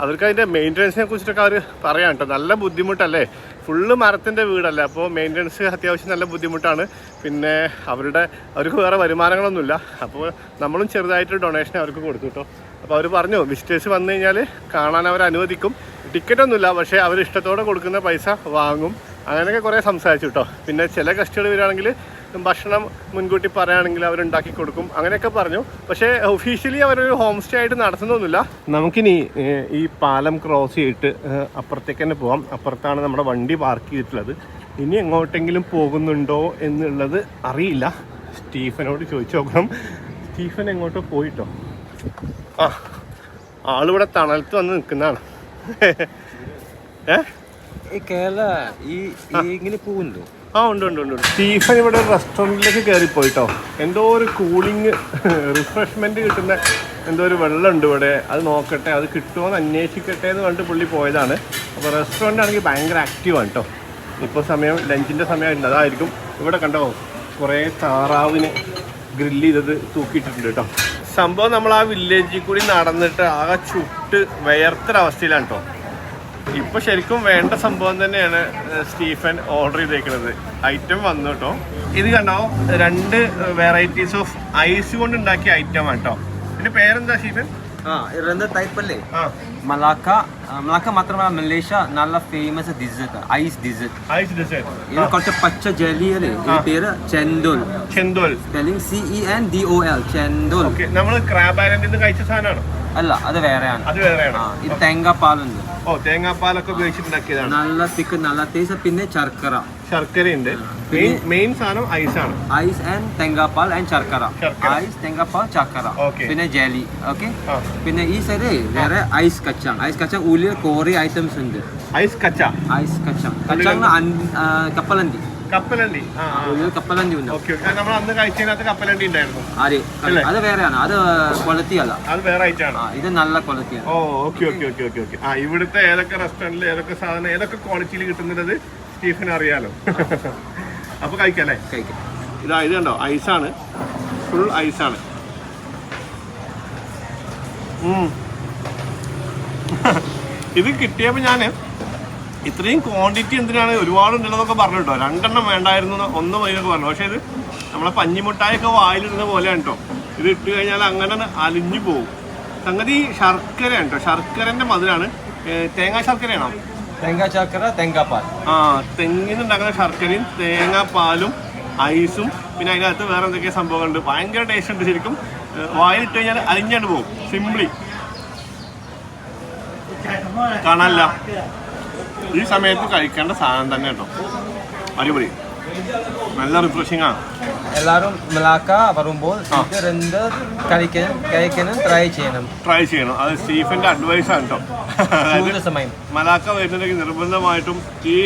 അവർക്ക് അതിൻ്റെ മെയിൻ്റനൻസിനെ കുറിച്ചിട്ടൊക്കെ അവർ പറയാം കേട്ടോ. നല്ല ബുദ്ധിമുട്ടല്ലേ, ഫുള്ള് മരത്തിൻ്റെ വീടല്ലേ, അപ്പോൾ മെയിൻ്റനൻസ് അത്യാവശ്യം നല്ല ബുദ്ധിമുട്ടാണ്. പിന്നെ അവർക്ക് വേറെ വരുമാനങ്ങളൊന്നുമില്ല. അപ്പോൾ നമ്മളും ചെറുതായിട്ട് ഡൊണേഷൻ അവർക്ക് കൊടുത്തു കേട്ടോ. അപ്പോൾ അവർ പറഞ്ഞു വിസിറ്റേഴ്സ് വന്നു കഴിഞ്ഞാൽ കാണാൻ അവർ അനുവദിക്കും, ടിക്കറ്റൊന്നുമില്ല, പക്ഷേ അവർ ഇഷ്ടത്തോടെ കൊടുക്കുന്ന പൈസ വാങ്ങും. അങ്ങനെയൊക്കെ കുറേ സംസാരിച്ചു കേട്ടോ. പിന്നെ ചില ഗസ്റ്റുകൾ വരികയാണെങ്കിൽ ഭക്ഷണം മുൻകൂട്ടി പറയുകയാണെങ്കിൽ അവരുണ്ടാക്കി കൊടുക്കും, അങ്ങനെയൊക്കെ പറഞ്ഞു. പക്ഷേ ഒഫീഷ്യലി അവരൊരു ഹോം സ്റ്റേ ആയിട്ട് നടത്തുന്നൊന്നുമില്ല. നമുക്കിനി ഈ പാലം ക്രോസ് ചെയ്തിട്ട് അപ്പുറത്തേക്ക് തന്നെ പോകാം. അപ്പുറത്താണ് നമ്മുടെ വണ്ടി പാർക്ക് ചെയ്തിട്ടുള്ളത്. ഇനി എങ്ങോട്ടെങ്കിലും പോകുന്നുണ്ടോ എന്നുള്ളത് അറിയില്ല. സ്റ്റീഫനോട് ചോദിച്ചു നോക്കണം. സ്റ്റീഫൻ എങ്ങോട്ടോ പോയിട്ടോ. ആളിവിടെ തണലത്ത് വന്ന് നിൽക്കുന്നതാണ്. ഇങ്ങനെ പോകുന്നുണ്ടോ? ഉണ്ട്. സ്റ്റീഫൻ ഇവിടെ ഒരു റെസ്റ്റോറൻറ്റിലേക്ക് കയറിപ്പോയിട്ടോ. എന്തോ ഒരു കൂളിങ് റിഫ്രഷ്മെൻറ്റ് കിട്ടുന്ന എന്തോ ഒരു വെള്ളമുണ്ട് ഇവിടെ, അത് നോക്കട്ടെ, അത് കിട്ടുമോ എന്ന് അന്വേഷിക്കട്ടെ എന്ന് പറഞ്ഞിട്ട് പുള്ളി പോയതാണ്. അപ്പോൾ റെസ്റ്റോറൻ്റ് ആണെങ്കിൽ ഭയങ്കര ആക്റ്റീവാണ് കേട്ടോ. ഇപ്പോൾ സമയം ലഞ്ചിൻ്റെ സമയമായിട്ടുണ്ട്. അതായിരിക്കും. ഇവിടെ കണ്ടോ കുറേ താറാവിന് ഗ്രില്ല് ചെയ്തത് തൂക്കിയിട്ടിട്ടുണ്ട് കേട്ടോ. സംഭവം നമ്മൾ ആ വില്ലേജിൽ കൂടി നടന്നിട്ട് ആകെ ചുട്ട് വിയർത്തൊരവസ്ഥയിലാണ് കേട്ടോ. ഇപ്പോൾ ശരിക്കും വേണ്ട സംഭവം തന്നെയാണ് സ്റ്റീഫൻ ഓർഡർ ചെയ്തേക്കുന്നത്. ഐറ്റം വന്നു കേട്ടോ. ഇത് കണ്ടോ 2 വെറൈറ്റീസ് ഓഫ് ഐസ് കൊണ്ട് ഉണ്ടാക്കിയ ഐറ്റമാണ് കേട്ടോ. ഇതിൻ്റെ പേരെന്താ സ്റ്റീഫൻ? ടൈപ്പല്ലേ മലാക്ക മാത്രമല്ല മലേഷ്യ നല്ല ഫേമസ് ഡിസേർട്ട്, ഐസ് ഡിസേർട്ട്. ഇത് കുറച്ച് പച്ച ജെല്ലിയല്ലേ, ഇതിന്റെ പേര് ചെന്തോൽ. Spelling CENDOL, ചെന്തോൽ. നമ്മൾ ക്രാബ് ഐലൻഡിൽ നിന്ന് കഴിച്ച സാധനമാണ്? അല്ല, അത് വേറെയാണ്. ഇത് തേങ്ങാപ്പാലുണ്ട്. തേങ്ങാപ്പാലൊക്കെ ഉപയോഗിച്ചിട്ടുണ്ടാക്കിയതാണ്. നല്ല തിക്ക്, നല്ല ടേസ്റ്റ്. പിന്നെ ശർക്കരയുണ്ട്. മെയിൻ സാധനം ഐസാണ്. ഐസ് ആൻഡ് തേങ്ങാപ്പാൽ ആൻഡ് ശർക്കര. ഐസ്, തേങ്ങാപ്പാൽ, ശർക്കര, പിന്നെ ജെല്ലി. ഓക്കെ. പിന്നെ ഈ സൈഡ് വേറെ ഐസ് കച്ചാങ് ഉള്ളിൽ കുറേ ഐറ്റംസ് ഉണ്ട്. ഐസ് കച്ചാങ് കപ്പലണ്ടി. കപ്പലണ്ടി ഉണ്ട്. നമ്മൾ അന്ന് കഴിച്ചതിനകത്ത് കപ്പലണ്ടി ഉണ്ടായിരുന്നു. അത് വേറെയാണ്, അത് ക്വാളിറ്റി അല്ല, അത് വേറെ ഐറ്റാണ്. ഇത് നല്ല ക്വാളിറ്റിയാണ്. ഓക്കെ. ഇവിടുത്തെ ഏതൊക്കെ റെസ്റ്റോറൻറ്റിൽ ഏതൊക്കെ സാധനം ഏതൊക്കെ ക്വാളിറ്റിയിൽ കിട്ടുന്നത് സ്റ്റീഫൻ അറിയാലോ. അപ്പൊ കഴിക്കല്ലേ? ഇത് കണ്ടോ ഐസാണ്, ഫുൾ ഐസാണ്. ഇത് കിട്ടിയപ്പോൾ ഞാൻ ഇത്രയും ക്വാണ്ടിറ്റി എന്തിനാണ്, ഒരുപാടുണ്ടെന്നൊക്കെ പറഞ്ഞു കേട്ടോ. 2 എണ്ണം വേണ്ടായിരുന്നു, 1 മതിയൊക്കെ പറഞ്ഞു. പക്ഷേ ഇത് നമ്മളെ പഞ്ഞിമുട്ടായൊക്കെ വായിലിടുന്ന പോലെയാണ് കേട്ടോ. ഇത് ഇട്ട് കഴിഞ്ഞാൽ അങ്ങനെ അലിഞ്ഞു പോകും. സംഗതി ശർക്കരയാണ് കേട്ടോ, ശർക്കരൻ്റെ മധുരമാണ്. തേങ്ങാ ശർക്കരയാണോ? തേങ്ങാപ്പാൽ. തെങ്ങിന്ന് ഉണ്ടാക്കുന്ന ശർക്കരയും തേങ്ങാപ്പാലും ഐസും പിന്നെ അതിനകത്ത് വേറെ എന്തൊക്കെയോ സംഭവങ്ങളുണ്ട്. ഭയങ്കര ടേസ്റ്റ് ഉണ്ട് ശരിക്കും. വായിലിട്ട് കഴിഞ്ഞാൽ അലിഞ്ഞാണ്ട് പോകും. സിംപ്ലി കാണാനില്ല. ഈ സമയത്ത് കഴിക്കേണ്ട സാധനം തന്നെ കേട്ടോ. അടിപൊളി, നല്ല റിഫ്രഷിംഗ് ആണ്. എല്ലാവരും മലാക്ക വരുമ്പോൾ കഴിക്കണം, ട്രൈ ചെയ്യണം. അത് സ്റ്റീഫന്റെ അഡ്വൈസ് ആണ് കേട്ടോ. മലാക്ക വരുന്നുണ്ടെങ്കിൽ നിർബന്ധമായിട്ടും ഈ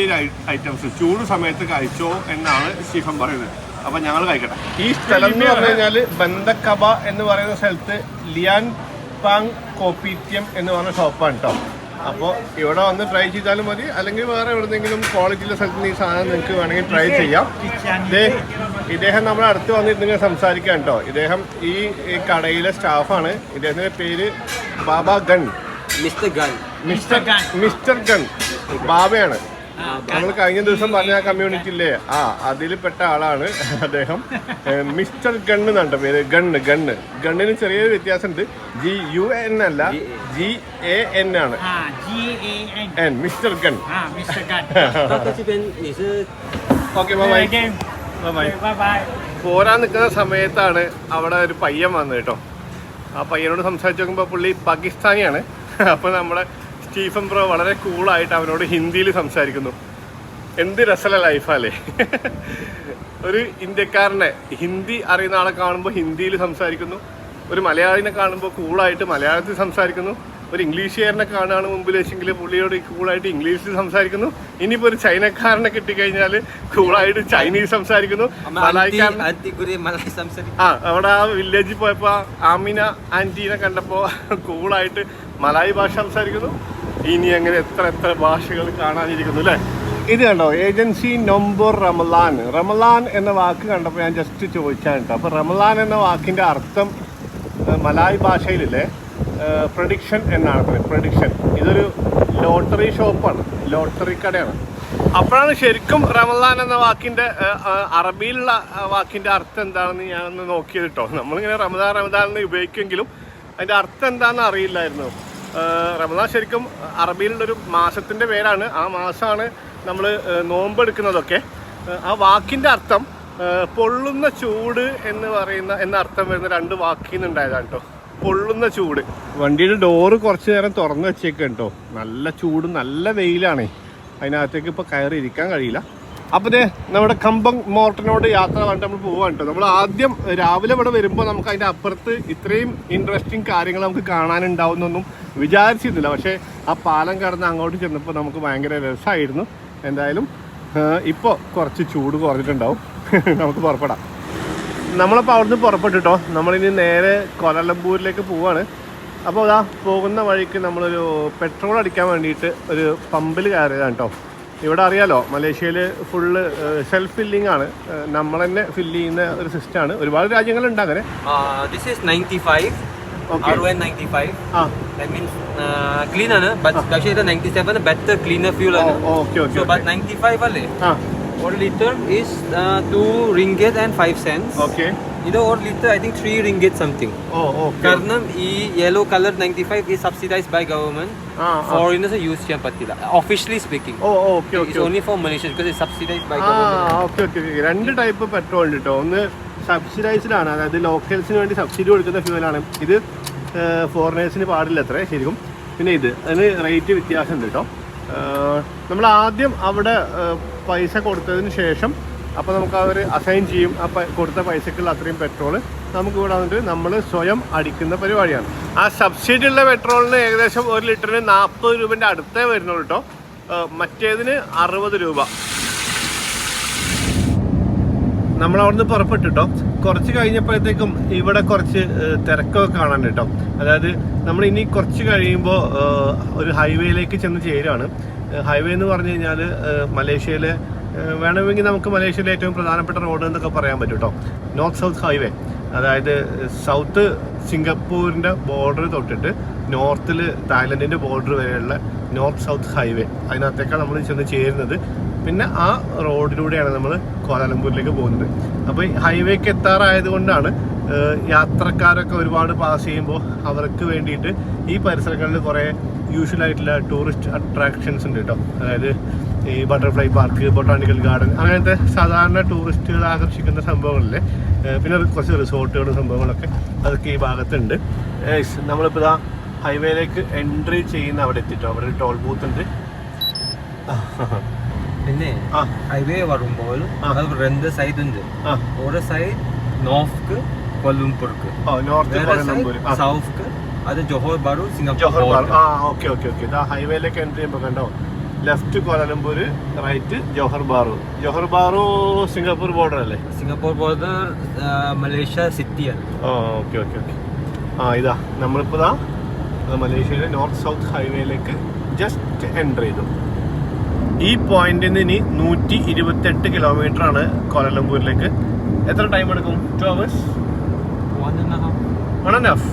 ഐറ്റംസ് ചൂട് സമയത്ത് കഴിച്ചോ എന്നാണ് സ്റ്റീഫൻ പറയുന്നത്. അപ്പൊ ഞങ്ങൾ കഴിക്കട്ടെ. ഈ സ്ഥലം എന്ന് പറഞ്ഞു കഴിഞ്ഞാൽ ബന്ദക്കബ എന്ന് പറയുന്ന സ്ഥലത്ത് ലിയാൻ പാങ് കോപ്പീറ്റിയം എന്ന് പറഞ്ഞ ഷോപ്പാണ് കേട്ടോ. അപ്പോൾ ഇവിടെ വന്ന് ട്രൈ ചെയ്താലും മതി, അല്ലെങ്കിൽ വേറെ എവിടെന്നെങ്കിലും ക്വാളിറ്റിയുള്ള സ്ഥലത്ത് നിന്ന് ഈ സാധനം നിങ്ങൾക്ക് വേണമെങ്കിൽ ട്രൈ ചെയ്യാം. ഇദ്ദേഹം നമ്മുടെ അടുത്ത് വന്നിരുന്നെങ്കിൽ സംസാരിക്കാം കേട്ടോ. ഇദ്ദേഹം ഈ കടയിലെ സ്റ്റാഫാണ്. ഇദ്ദേഹത്തിൻ്റെ പേര് ബാബ ഗൺ, മിസ്റ്റർ ഗൺ ബാബയാണ്. നമ്മൾ കഴിഞ്ഞ ദിവസം പറഞ്ഞ ആ കമ്മ്യൂണിറ്റി ഇല്ലേ, അതിൽ പെട്ട ആളാണ് അദ്ദേഹം. മിസ്റ്റർ ഗണ്ണ് എന്നാണ് പേര്. ഗണ്ണിന് ചെറിയൊരു വ്യത്യാസമുണ്ട്. GUN അല്ല, GAN ആണ്. Mister Gan. Okay, bye. പോരാൻ നിൽക്കുന്ന സമയത്താണ് അവിടെ ഒരു പയ്യൻ വന്നത് കേട്ടോ. ആ പയ്യനോട് സംസാരിച്ച് നോക്കുമ്പോൾ പുള്ളി പാകിസ്ഥാനിയാണ്. അപ്പോൾ നമ്മുടെ സ്റ്റീഫൻ ബ്രോ വളരെ കൂളായിട്ട് അവനോട് ഹിന്ദിയിൽ സംസാരിക്കുന്നു. എന്ത് രസമുള്ള ലൈഫല്ലേ. ഒരു ഇന്ത്യക്കാരനെ ഹിന്ദി അറിയുന്ന ആളെ കാണുമ്പോൾ ഹിന്ദിയിൽ സംസാരിക്കുന്നു, ഒരു മലയാളിനെ കാണുമ്പോൾ കൂളായിട്ട് മലയാളത്തിൽ സംസാരിക്കുന്നു, ഒരു ഇംഗ്ലീഷുകാരനെ കാണുകയാണ് മുമ്പിൽ വെച്ചെങ്കിൽ പുള്ളിയോട് കൂളായിട്ട് ഇംഗ്ലീഷിൽ സംസാരിക്കുന്നു. ഇനിയിപ്പോൾ ഒരു ചൈനക്കാരനെ കിട്ടിക്കഴിഞ്ഞാൽ കൂളായിട്ട് ചൈനീസ് സംസാരിക്കുന്നു. അവിടെ ആ വില്ലേജിൽ പോയപ്പോൾ ആമിന ആൻറ്റീനെ കണ്ടപ്പോൾ കൂളായിട്ട് മലായി ഭാഷ സംസാരിക്കുന്നു. ഇനി അങ്ങനെ എത്ര ഭാഷകൾ കാണാനിരിക്കുന്നു അല്ലേ. ഇത് കണ്ടോ, ഏജൻസി നൊമ്പർ റമലാൻ. റമലാൻ എന്ന വാക്ക് കണ്ടപ്പോൾ ഞാൻ ജസ്റ്റ് ചോദിച്ചാൽ കേട്ടോ. അപ്പോൾ റമലാൻ എന്ന വാക്കിൻ്റെ അർത്ഥം മലായ് ഭാഷയിലില്ലേ പ്രഡിക്ഷൻ എന്നാണ് പറയുന്നത്. പ്രഡിക്ഷൻ. ഇതൊരു ലോട്ടറി ഷോപ്പാണ്, ലോട്ടറി കടയാണ്. അപ്പോഴാണ് ശരിക്കും റമലാൻ എന്ന വാക്കിൻ്റെ അറബിയിലുള്ള വാക്കിൻ്റെ അർത്ഥം എന്താണെന്ന് ഞാനൊന്ന് നോക്കിയത് കേട്ടോ. നമ്മളിങ്ങനെ റമദാൻ എന്ന് ഉപയോഗിക്കുമെങ്കിലും അതിൻ്റെ അർത്ഥം എന്താണെന്ന് അറിയില്ലായിരുന്നു. റമദാൻ ശരിക്കും അറബിയിലുള്ളൊരു മാസത്തിൻ്റെ പേരാണ്. ആ മാസമാണ് നമ്മൾ നോമ്പെടുക്കുന്നതൊക്കെ. ആ വാക്കിൻ്റെ അർത്ഥം പൊള്ളുന്ന ചൂട് എന്ന അർത്ഥം വരുന്ന 2 വാക്കിൽ നിന്നുണ്ടായതാണ് കേട്ടോ. പൊള്ളുന്ന ചൂട്. വണ്ടിയുടെ ഡോറ് കുറച്ച് നേരം തുറന്ന് വെച്ചേക്കാം കേട്ടോ. നല്ല ചൂട്, നല്ല വെയിലാണ്. അതിനകത്തേക്ക് ഇപ്പോൾ കയറി ഇരിക്കാൻ കഴിയില്ല. അപ്പോൾ ദേ നമ്മുടെ കമ്പം മോർട്ടനോട് യാത്ര പറഞ്ഞിട്ട് നമ്മൾ പോകാൻ കേട്ടോ. നമ്മൾ ആദ്യം രാവിലെ ഇവിടെ വരുമ്പോൾ നമുക്ക് അതിൻ്റെ അപ്പുറത്ത് ഇത്രയും ഇൻട്രസ്റ്റിംഗ് കാര്യങ്ങൾ നമുക്ക് കാണാനുണ്ടാവുന്നൊന്നും വിചാരിച്ചിരുന്നില്ല. പക്ഷേ ആ പാലം കടന്ന് അങ്ങോട്ട് ചെന്നപ്പോൾ നമുക്ക് ഭയങ്കര രസമായിരുന്നു. എന്തായാലും ഇപ്പോൾ കുറച്ച് ചൂട് കുറഞ്ഞിട്ടുണ്ടാവും. നമുക്ക് പുറപ്പെടാം. നമ്മളപ്പോൾ അവിടുന്ന് പുറപ്പെട്ടിട്ടോ. നമ്മളിനി നേരെ കോലാലംപൂരിലേക്ക് പോവാണ്. അപ്പോൾ അതാ പോകുന്ന വഴിക്ക് നമ്മളൊരു പെട്രോൾ അടിക്കാൻ വേണ്ടിയിട്ട് ഒരു പമ്പിൽ കയറിയതാണ് കേട്ടോ. ഇവിടെ അറിയാലോ, മലേഷ്യയിൽ ഫുള്ള് സെൽഫ് ഫില്ലിംഗ് ആണ്. നമ്മൾ തന്നെ ഫില്ല് ചെയ്യുന്ന ഒരു സിസ്റ്റമാണ്. ഒരുപാട് രാജ്യങ്ങളുണ്ട് അങ്ങനെ. This is 95. RON 95. That means cleaner, but actually the 97 better cleaner fuel. Okay. So but 95 alle. 1 liter is 2 ringgit and 5 cents. Okay. ഇത് 1 liter I think 3 ringgit something. Okay. കാരണം ഈ yellow color 95 is subsidized by government. Foreigners use ചെയ്യാൻ പറ്റില്ല. Officially speaking. Okay. It's only for Malaysians because it's subsidized by government. Okay. 2 type petrol ഉണ്ട് കേട്ടോ. ഒന്ന് സബ്സിഡൈസ്ഡ് ആണ്, അതായത് ലോക്കൽസിന് വേണ്ടി സബ്സിഡി കൊടുക്കുന്ന ഫ്യൂവലാണ്. ഇത് ഫോറിനേഴ്സിന് പാടില്ല അത്രേ ശരിക്കും. പിന്നെ അതിന് റേറ്റ് വ്യത്യാസമുണ്ട് കേട്ടോ. നമ്മൾ ആദ്യം അവിടെ പൈസ കൊടുത്തതിന് ശേഷം അപ്പോൾ നമുക്ക് അവർ അസൈൻ ചെയ്യും. അപ്പോൾ കൊടുത്ത പൈസക്കുള്ള അത്രയും പെട്രോൾ നമുക്ക് ഇവിടെ വന്നിട്ട് നമ്മൾ സ്വയം അടിക്കുന്ന പരിപാടിയാണ്. ആ സബ്സിഡി ഉള്ള പെട്രോളിന് ഏകദേശം 1 ലിറ്ററിന് 40 രൂപേൻ്റെ അടുത്തേ വരുന്നുള്ളൂ കേട്ടോ. മറ്റേതിന് 60 രൂപ. നമ്മളവിടുന്ന് പുറപ്പെട്ടിട്ടോ. കുറച്ച് കഴിഞ്ഞപ്പോഴത്തേക്കും ഇവിടെ കുറച്ച് തിരക്കൊക്കെ കാണാൻ കേട്ടോ. അതായത് നമ്മൾ ഇനി കുറച്ച് കഴിയുമ്പോൾ ഒരു ഹൈവേയിലേക്ക് ചെന്ന് ചേരുകയാണ്. ഹൈവേ എന്ന് പറഞ്ഞു കഴിഞ്ഞാൽ മലേഷ്യയിലെ വേണമെങ്കിൽ നമുക്ക് മലേഷ്യയിലെ ഏറ്റവും പ്രധാനപ്പെട്ട റോഡ് എന്നൊക്കെ പറയാൻ പറ്റും കേട്ടോ. North south highway. അതായത് സൗത്ത് സിംഗപ്പൂരിൻ്റെ ബോർഡർ തൊട്ടിട്ട് നോർത്തിൽ തായ്ലൻഡിൻ്റെ ബോർഡർ വരെയുള്ള നോർത്ത് സൗത്ത് ഹൈവേ, അതിനകത്തേക്കാണ് നമ്മൾ ചെന്ന് ചേരുന്നത്. പിന്നെ ആ റോഡിലൂടെയാണ് നമ്മൾ കോലാലംപൂരിലേക്ക് പോകുന്നത്. അപ്പോൾ ഈ ഹൈവേക്ക് എത്താറായത് കൊണ്ടാണ് യാത്രക്കാരൊക്കെ ഒരുപാട് പാസ് ചെയ്യുമ്പോൾ അവർക്ക് വേണ്ടിയിട്ട് ഈ പരിസരങ്ങളിൽ കുറേ യൂഷ്വലായിട്ടുള്ള ടൂറിസ്റ്റ് അട്രാക്ഷൻസ് ഉണ്ട് കേട്ടോ. അതായത് ഈ ബട്ടർഫ്ലൈ പാർക്ക്, ബൊട്ടാണിക്കൽ ഗാർഡൻ, അങ്ങനത്തെ സാധാരണ ടൂറിസ്റ്റുകളെ ആകർഷിക്കുന്ന സംഭവങ്ങളില്ലേ. പിന്നെ കുറച്ച് റിസോർട്ടുകളും സംഭവങ്ങളൊക്കെ അതൊക്കെ ഈ ഭാഗത്തുണ്ട്. നമ്മളിപ്പോൾ ഇതാ ഹൈവേയിലേക്ക് എൻട്രി ചെയ്യുന്ന അവിടെ എത്തിട്ടോ. അവിടെ ഒരു ടോൾ ബൂത്ത് ഉണ്ട്. പിന്നെ ഹൈവേ വരുമ്പോൾ അത് 2 സൈഡ് ഉണ്ട്. ഒരു സൈഡ് നോർത്ത് കോലംപൂർക്ക്, സൗത്ത് അത് ജോഹർ ബാറു സിംഗപ്പൂർ. ഓക്കെ. ഇതാ ഹൈവേയിലേക്ക് എൻട്രി ചെയ്യുമ്പോൾ കണ്ടോ, left Kuala Lumpur, right Johor Bahru Singapore border അല്ലേ? സിംഗപ്പൂർ ബോർഡർ മലേഷ്യ സിറ്റിയാണ്. ഓക്കെ. ഇതാ നമ്മളിപ്പോൾ ഇതാ മലേഷ്യയിലെ നോർത്ത് സൗത്ത് ഹൈവേയിലേക്ക് ജസ്റ്റ് എൻട്രി ചെയ്തു. ഈ പോയിന്റിൽ നിന്ന് ഇനി 128 കിലോമീറ്റർ ആണ് കോലാലംപൂരിലേക്ക്. എത്ര ടൈം എടുക്കും? 2 hours? 1.5.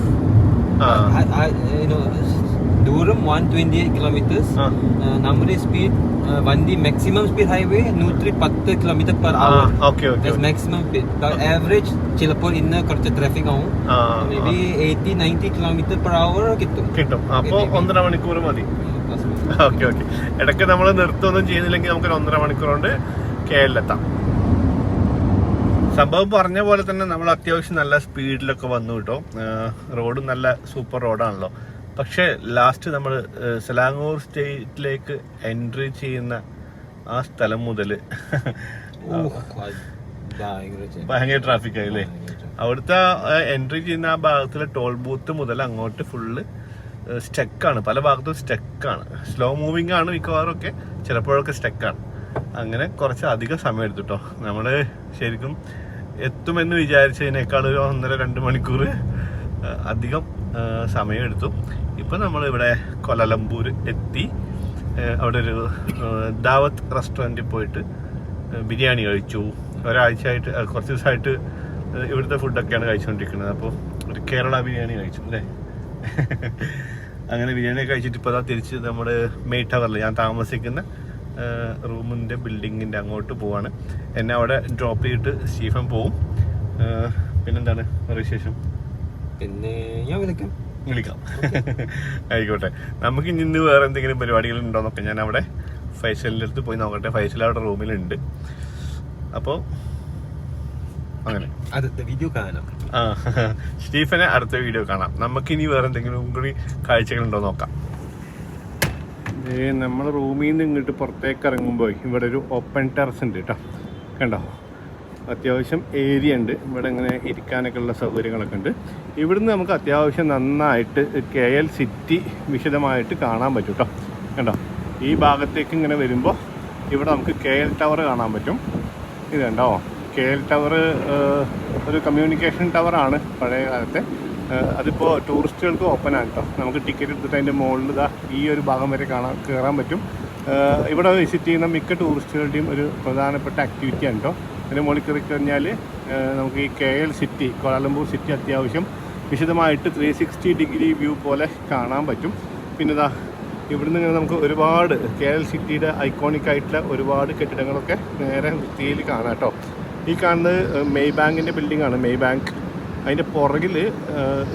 ദൂരം 128 kilometers. നമ്മുടെ സ്പീഡ് വണ്ടി maximum speed highway 110 kilometre per hour. Maximum speed. Average ചിലപ്പോൾ ഇന്ന് കുറച്ച് ട്രാഫിക് ആവും. May be 80-90 kilometre per hour കിട്ടും. അപ്പോൾ 1.5 മണിക്കൂർ മതി. ഓക്കെ. ഇടയ്ക്ക് നമ്മൾ നിർത്തുകയൊന്നും ചെയ്യുന്നില്ലെങ്കിൽ നമുക്കൊരു 1.5 മണിക്കൂർ കൊണ്ട് കേരളത്തിലെത്താം. സംഭവം പറഞ്ഞ പോലെ തന്നെ നമ്മൾ അത്യാവശ്യം നല്ല സ്പീഡിലൊക്കെ വന്നു കേട്ടോ. റോഡ് നല്ല സൂപ്പർ റോഡാണല്ലോ. പക്ഷേ ലാസ്റ്റ് നമ്മൾ സെലാങ്ങൂർ സ്റ്റേറ്റിലേക്ക് എൻട്രി ചെയ്യുന്ന ആ സ്ഥലം മുതൽ ഭയങ്കര ട്രാഫിക് ആയില്ലേ. അവിടുത്തെ എൻട്രി ചെയ്യുന്ന ആ ഭാഗത്തിലെ ടോൾ ബൂത്ത് മുതൽ അങ്ങോട്ട് ഫുള്ള് സ്റ്റക്കാണ്. പല ഭാഗത്തും സ്റ്റക്കാണ്. സ്ലോ മൂവിങ് ആണ് മിക്കവാറും ഒക്കെ, ചിലപ്പോഴൊക്കെ സ്റ്റക്കാണ്. അങ്ങനെ കുറച്ച് അധികം സമയം എടുത്തു കേട്ടോ. നമ്മൾ ശരിക്കും എത്തുമെന്ന് വിചാരിച്ചതിനേക്കാൾ ഒരു 1.5-2 മണിക്കൂർ അധികം സമയമെടുത്തു. ഇപ്പം നമ്മളിവിടെ കൊലാലംപൂർ എത്തി. അവിടെ ഒരു ദാവത്ത് റെസ്റ്റോറൻറ്റിൽ പോയിട്ട് ബിരിയാണി കഴിച്ചു. ഒരാഴ്ചയായിട്ട് കുറച്ച് ദിവസമായിട്ട് ഇവിടുത്തെ ഫുഡൊക്കെയാണ് കഴിച്ചുകൊണ്ടിരിക്കുന്നത്. അപ്പോൾ ഒരു കേരള ബിരിയാണി കഴിച്ചു അല്ലേ. അങ്ങനെ ബിരിയാണി കഴിച്ചിട്ട് ഇപ്പോൾ തിരിച്ച് നമ്മൾ മെയ് ടവറിൽ ഞാൻ താമസിക്കുന്ന റൂമിൻ്റെ ബിൽഡിങ്ങിൻ്റെ അങ്ങോട്ട് പോവാണ്. എന്നെ അവിടെ ഡ്രോപ്പ് ചെയ്തിട്ട് സ്റ്റീഫൻ പോവും. പിന്നെന്താണ് വിശേഷം? പിന്നെ ഞാൻ വിളിക്കാം. ആയിക്കോട്ടെ. നമുക്ക് ഇന്ന് വേറെ എന്തെങ്കിലും പരിപാടികൾ ഉണ്ടോന്നൊക്കെ ഞാൻ അവിടെ ഫൈസലിൻ്റെ അടുത്ത് പോയി നോക്കട്ടെ. ഫൈസൽ അവിടെ റൂമിലുണ്ട്. അപ്പോൾ അങ്ങനെ അടുത്ത വീഡിയോ കാണാം. സ്റ്റീഫനെ അടുത്ത വീഡിയോ കാണാം. നമുക്കിനി വേറെ എന്തെങ്കിലും കൂടി കാഴ്ചകളുണ്ടോ നോക്കാം. നമ്മൾ റൂമിൽ നിന്ന് ഇങ്ങോട്ട് പുറത്തേക്ക് ഇറങ്ങുമ്പോൾ ഇവിടെ ഒരു ഓപ്പൺ ടെറസ് ഉണ്ട് കേട്ടോ. കണ്ടോ, അത്യാവശ്യം ഏരിയ ഉണ്ട്. ഇവിടെ ഇങ്ങനെ ഇരിക്കാനൊക്കെ ഉള്ള സൗകര്യങ്ങളൊക്കെ ഉണ്ട്. ഇവിടുന്ന് നമുക്ക് അത്യാവശ്യം നന്നായിട്ട് KL സിറ്റി വിശദമായിട്ട് കാണാൻ പറ്റും കേട്ടോ. കണ്ടോ, ഈ ഭാഗത്തേക്ക് ഇങ്ങനെ വരുമ്പോൾ ഇവിടെ നമുക്ക് KL ടവർ കാണാൻ പറ്റും. ഇത് കണ്ടോ, KL ടവർ ഒരു കമ്മ്യൂണിക്കേഷൻ ടവറാണ് പഴയ കാലത്തെ. അതിപ്പോൾ ടൂറിസ്റ്റുകൾക്ക് ഓപ്പൺ ആണ് കേട്ടോ. നമുക്ക് ടിക്കറ്റ് എടുത്തിട്ട് അതിൻ്റെ മുകളിൽ ഇതാ ഈ ഒരു ഭാഗം വരെ കയറാൻ പറ്റും. ഇവിടെ വിസിറ്റ് ചെയ്യുന്ന മിക്ക ടൂറിസ്റ്റുകളുടെയും ഒരു പ്രധാനപ്പെട്ട ആക്ടിവിറ്റിയാണ് കേട്ടോ. അതിൻ്റെ മുകളിൽ കയറി കഴിഞ്ഞാൽ നമുക്ക് ഈ KL സിറ്റി, കോലാലംപൂർ സിറ്റി അത്യാവശ്യം വിശദമായിട്ട് 360 ഡിഗ്രി വ്യൂ പോലെ കാണാൻ പറ്റും. പിന്നെ ഇതാ ഇവിടുന്ന് ഇങ്ങനെ നമുക്ക് ഒരുപാട് KL സിറ്റിയുടെ ഐക്കോണിക് ആയിട്ടുള്ള ഒരുപാട് കെട്ടിടങ്ങളൊക്കെ നേരെ വൃത്തിയിൽ കാണാം കേട്ടോ. ഈ കാണുന്നത് മെയ് ബാങ്കിൻ്റെ ബിൽഡിംഗ് ആണ്. മെയ് ബാങ്ക് അതിൻ്റെ പുറകിൽ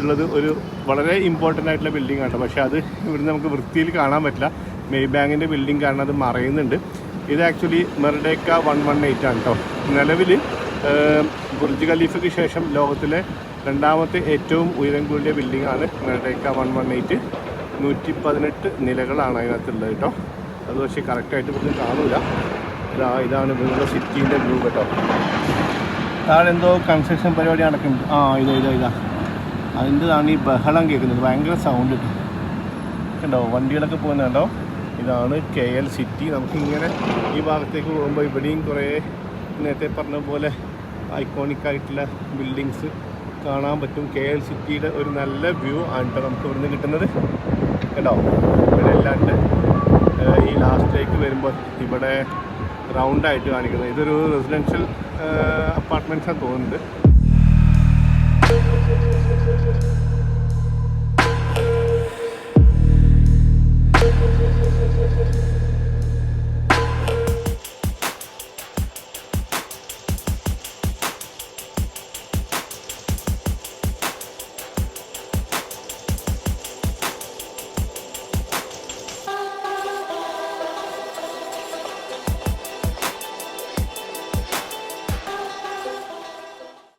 ഉള്ളത് ഒരു വളരെ ഇമ്പോർട്ടൻ്റ് ആയിട്ടുള്ള ബിൽഡിംഗ് ആണ്. പക്ഷേ അത് ഇവിടുന്ന് നമുക്ക് വൃത്തിയിൽ കാണാൻ പറ്റില്ല. മെയ് ബാങ്കിൻ്റെ ബിൽഡിംഗ് കാരണം അത് മറയുന്നുണ്ട്. ഇത് ആക്ച്വലി മെർഡേക്ക 118 ആണ് കേട്ടോ. നിലവിൽ ബുർജ് ഖലീഫയ്ക്ക് ശേഷം ലോകത്തിലെ 2ാമത്തെ ഏറ്റവും ഉയരം കൂടിയ ബിൽഡിംഗ് ആണ് മെർഡേക്ക 118. 118 നിലകളാണ് അതിനകത്തുള്ളത് കേട്ടോ. അത് പക്ഷേ കറക്റ്റായിട്ട് ഇവിടുന്ന് കാണില്ല. ഇതാണ് ഇവിടുത്തെ സിറ്റീൻ്റെ വ്യൂ കേട്ടോ. താഴെ എന്തോ കൺസ്ട്രക്ഷൻ പരിപാടി നടക്കുന്നുണ്ട്. ഇതാ അതിൻ്റെതാണ് ഈ ബഹളം കേൾക്കുന്നത്. ഭയങ്കര സൗണ്ട് കിട്ടും. കണ്ടോ, വണ്ടികളൊക്കെ പോകുന്നുണ്ടോ. ഇതാണ് KL സിറ്റി. നമുക്കിങ്ങനെ ഈ ഭാഗത്തേക്ക് പോകുമ്പോൾ ഇവിടെയും കുറേ നേരത്തെ പറഞ്ഞ പോലെ ഐക്കോണിക് ആയിട്ടുള്ള ബിൽഡിങ്സ് കാണാൻ പറ്റും. KL സിറ്റിയുടെ ഒരു നല്ല വ്യൂ ആണ് കേട്ടോ നമുക്ക് ഇവിടുന്ന് കിട്ടുന്നത്. കേട്ടോ, ഇവിടെ അല്ലാണ്ട് ഈ ലാസ്റ്റിലേക്ക് വരുമ്പോൾ ഇവിടെ റൗണ്ടായിട്ട് കാണിക്കുന്നത് ഇതൊരു റെസിഡൻഷ്യൽ അപ്പാർട്ട്മെൻറ്റ്സാണ് തോന്നുന്നത്.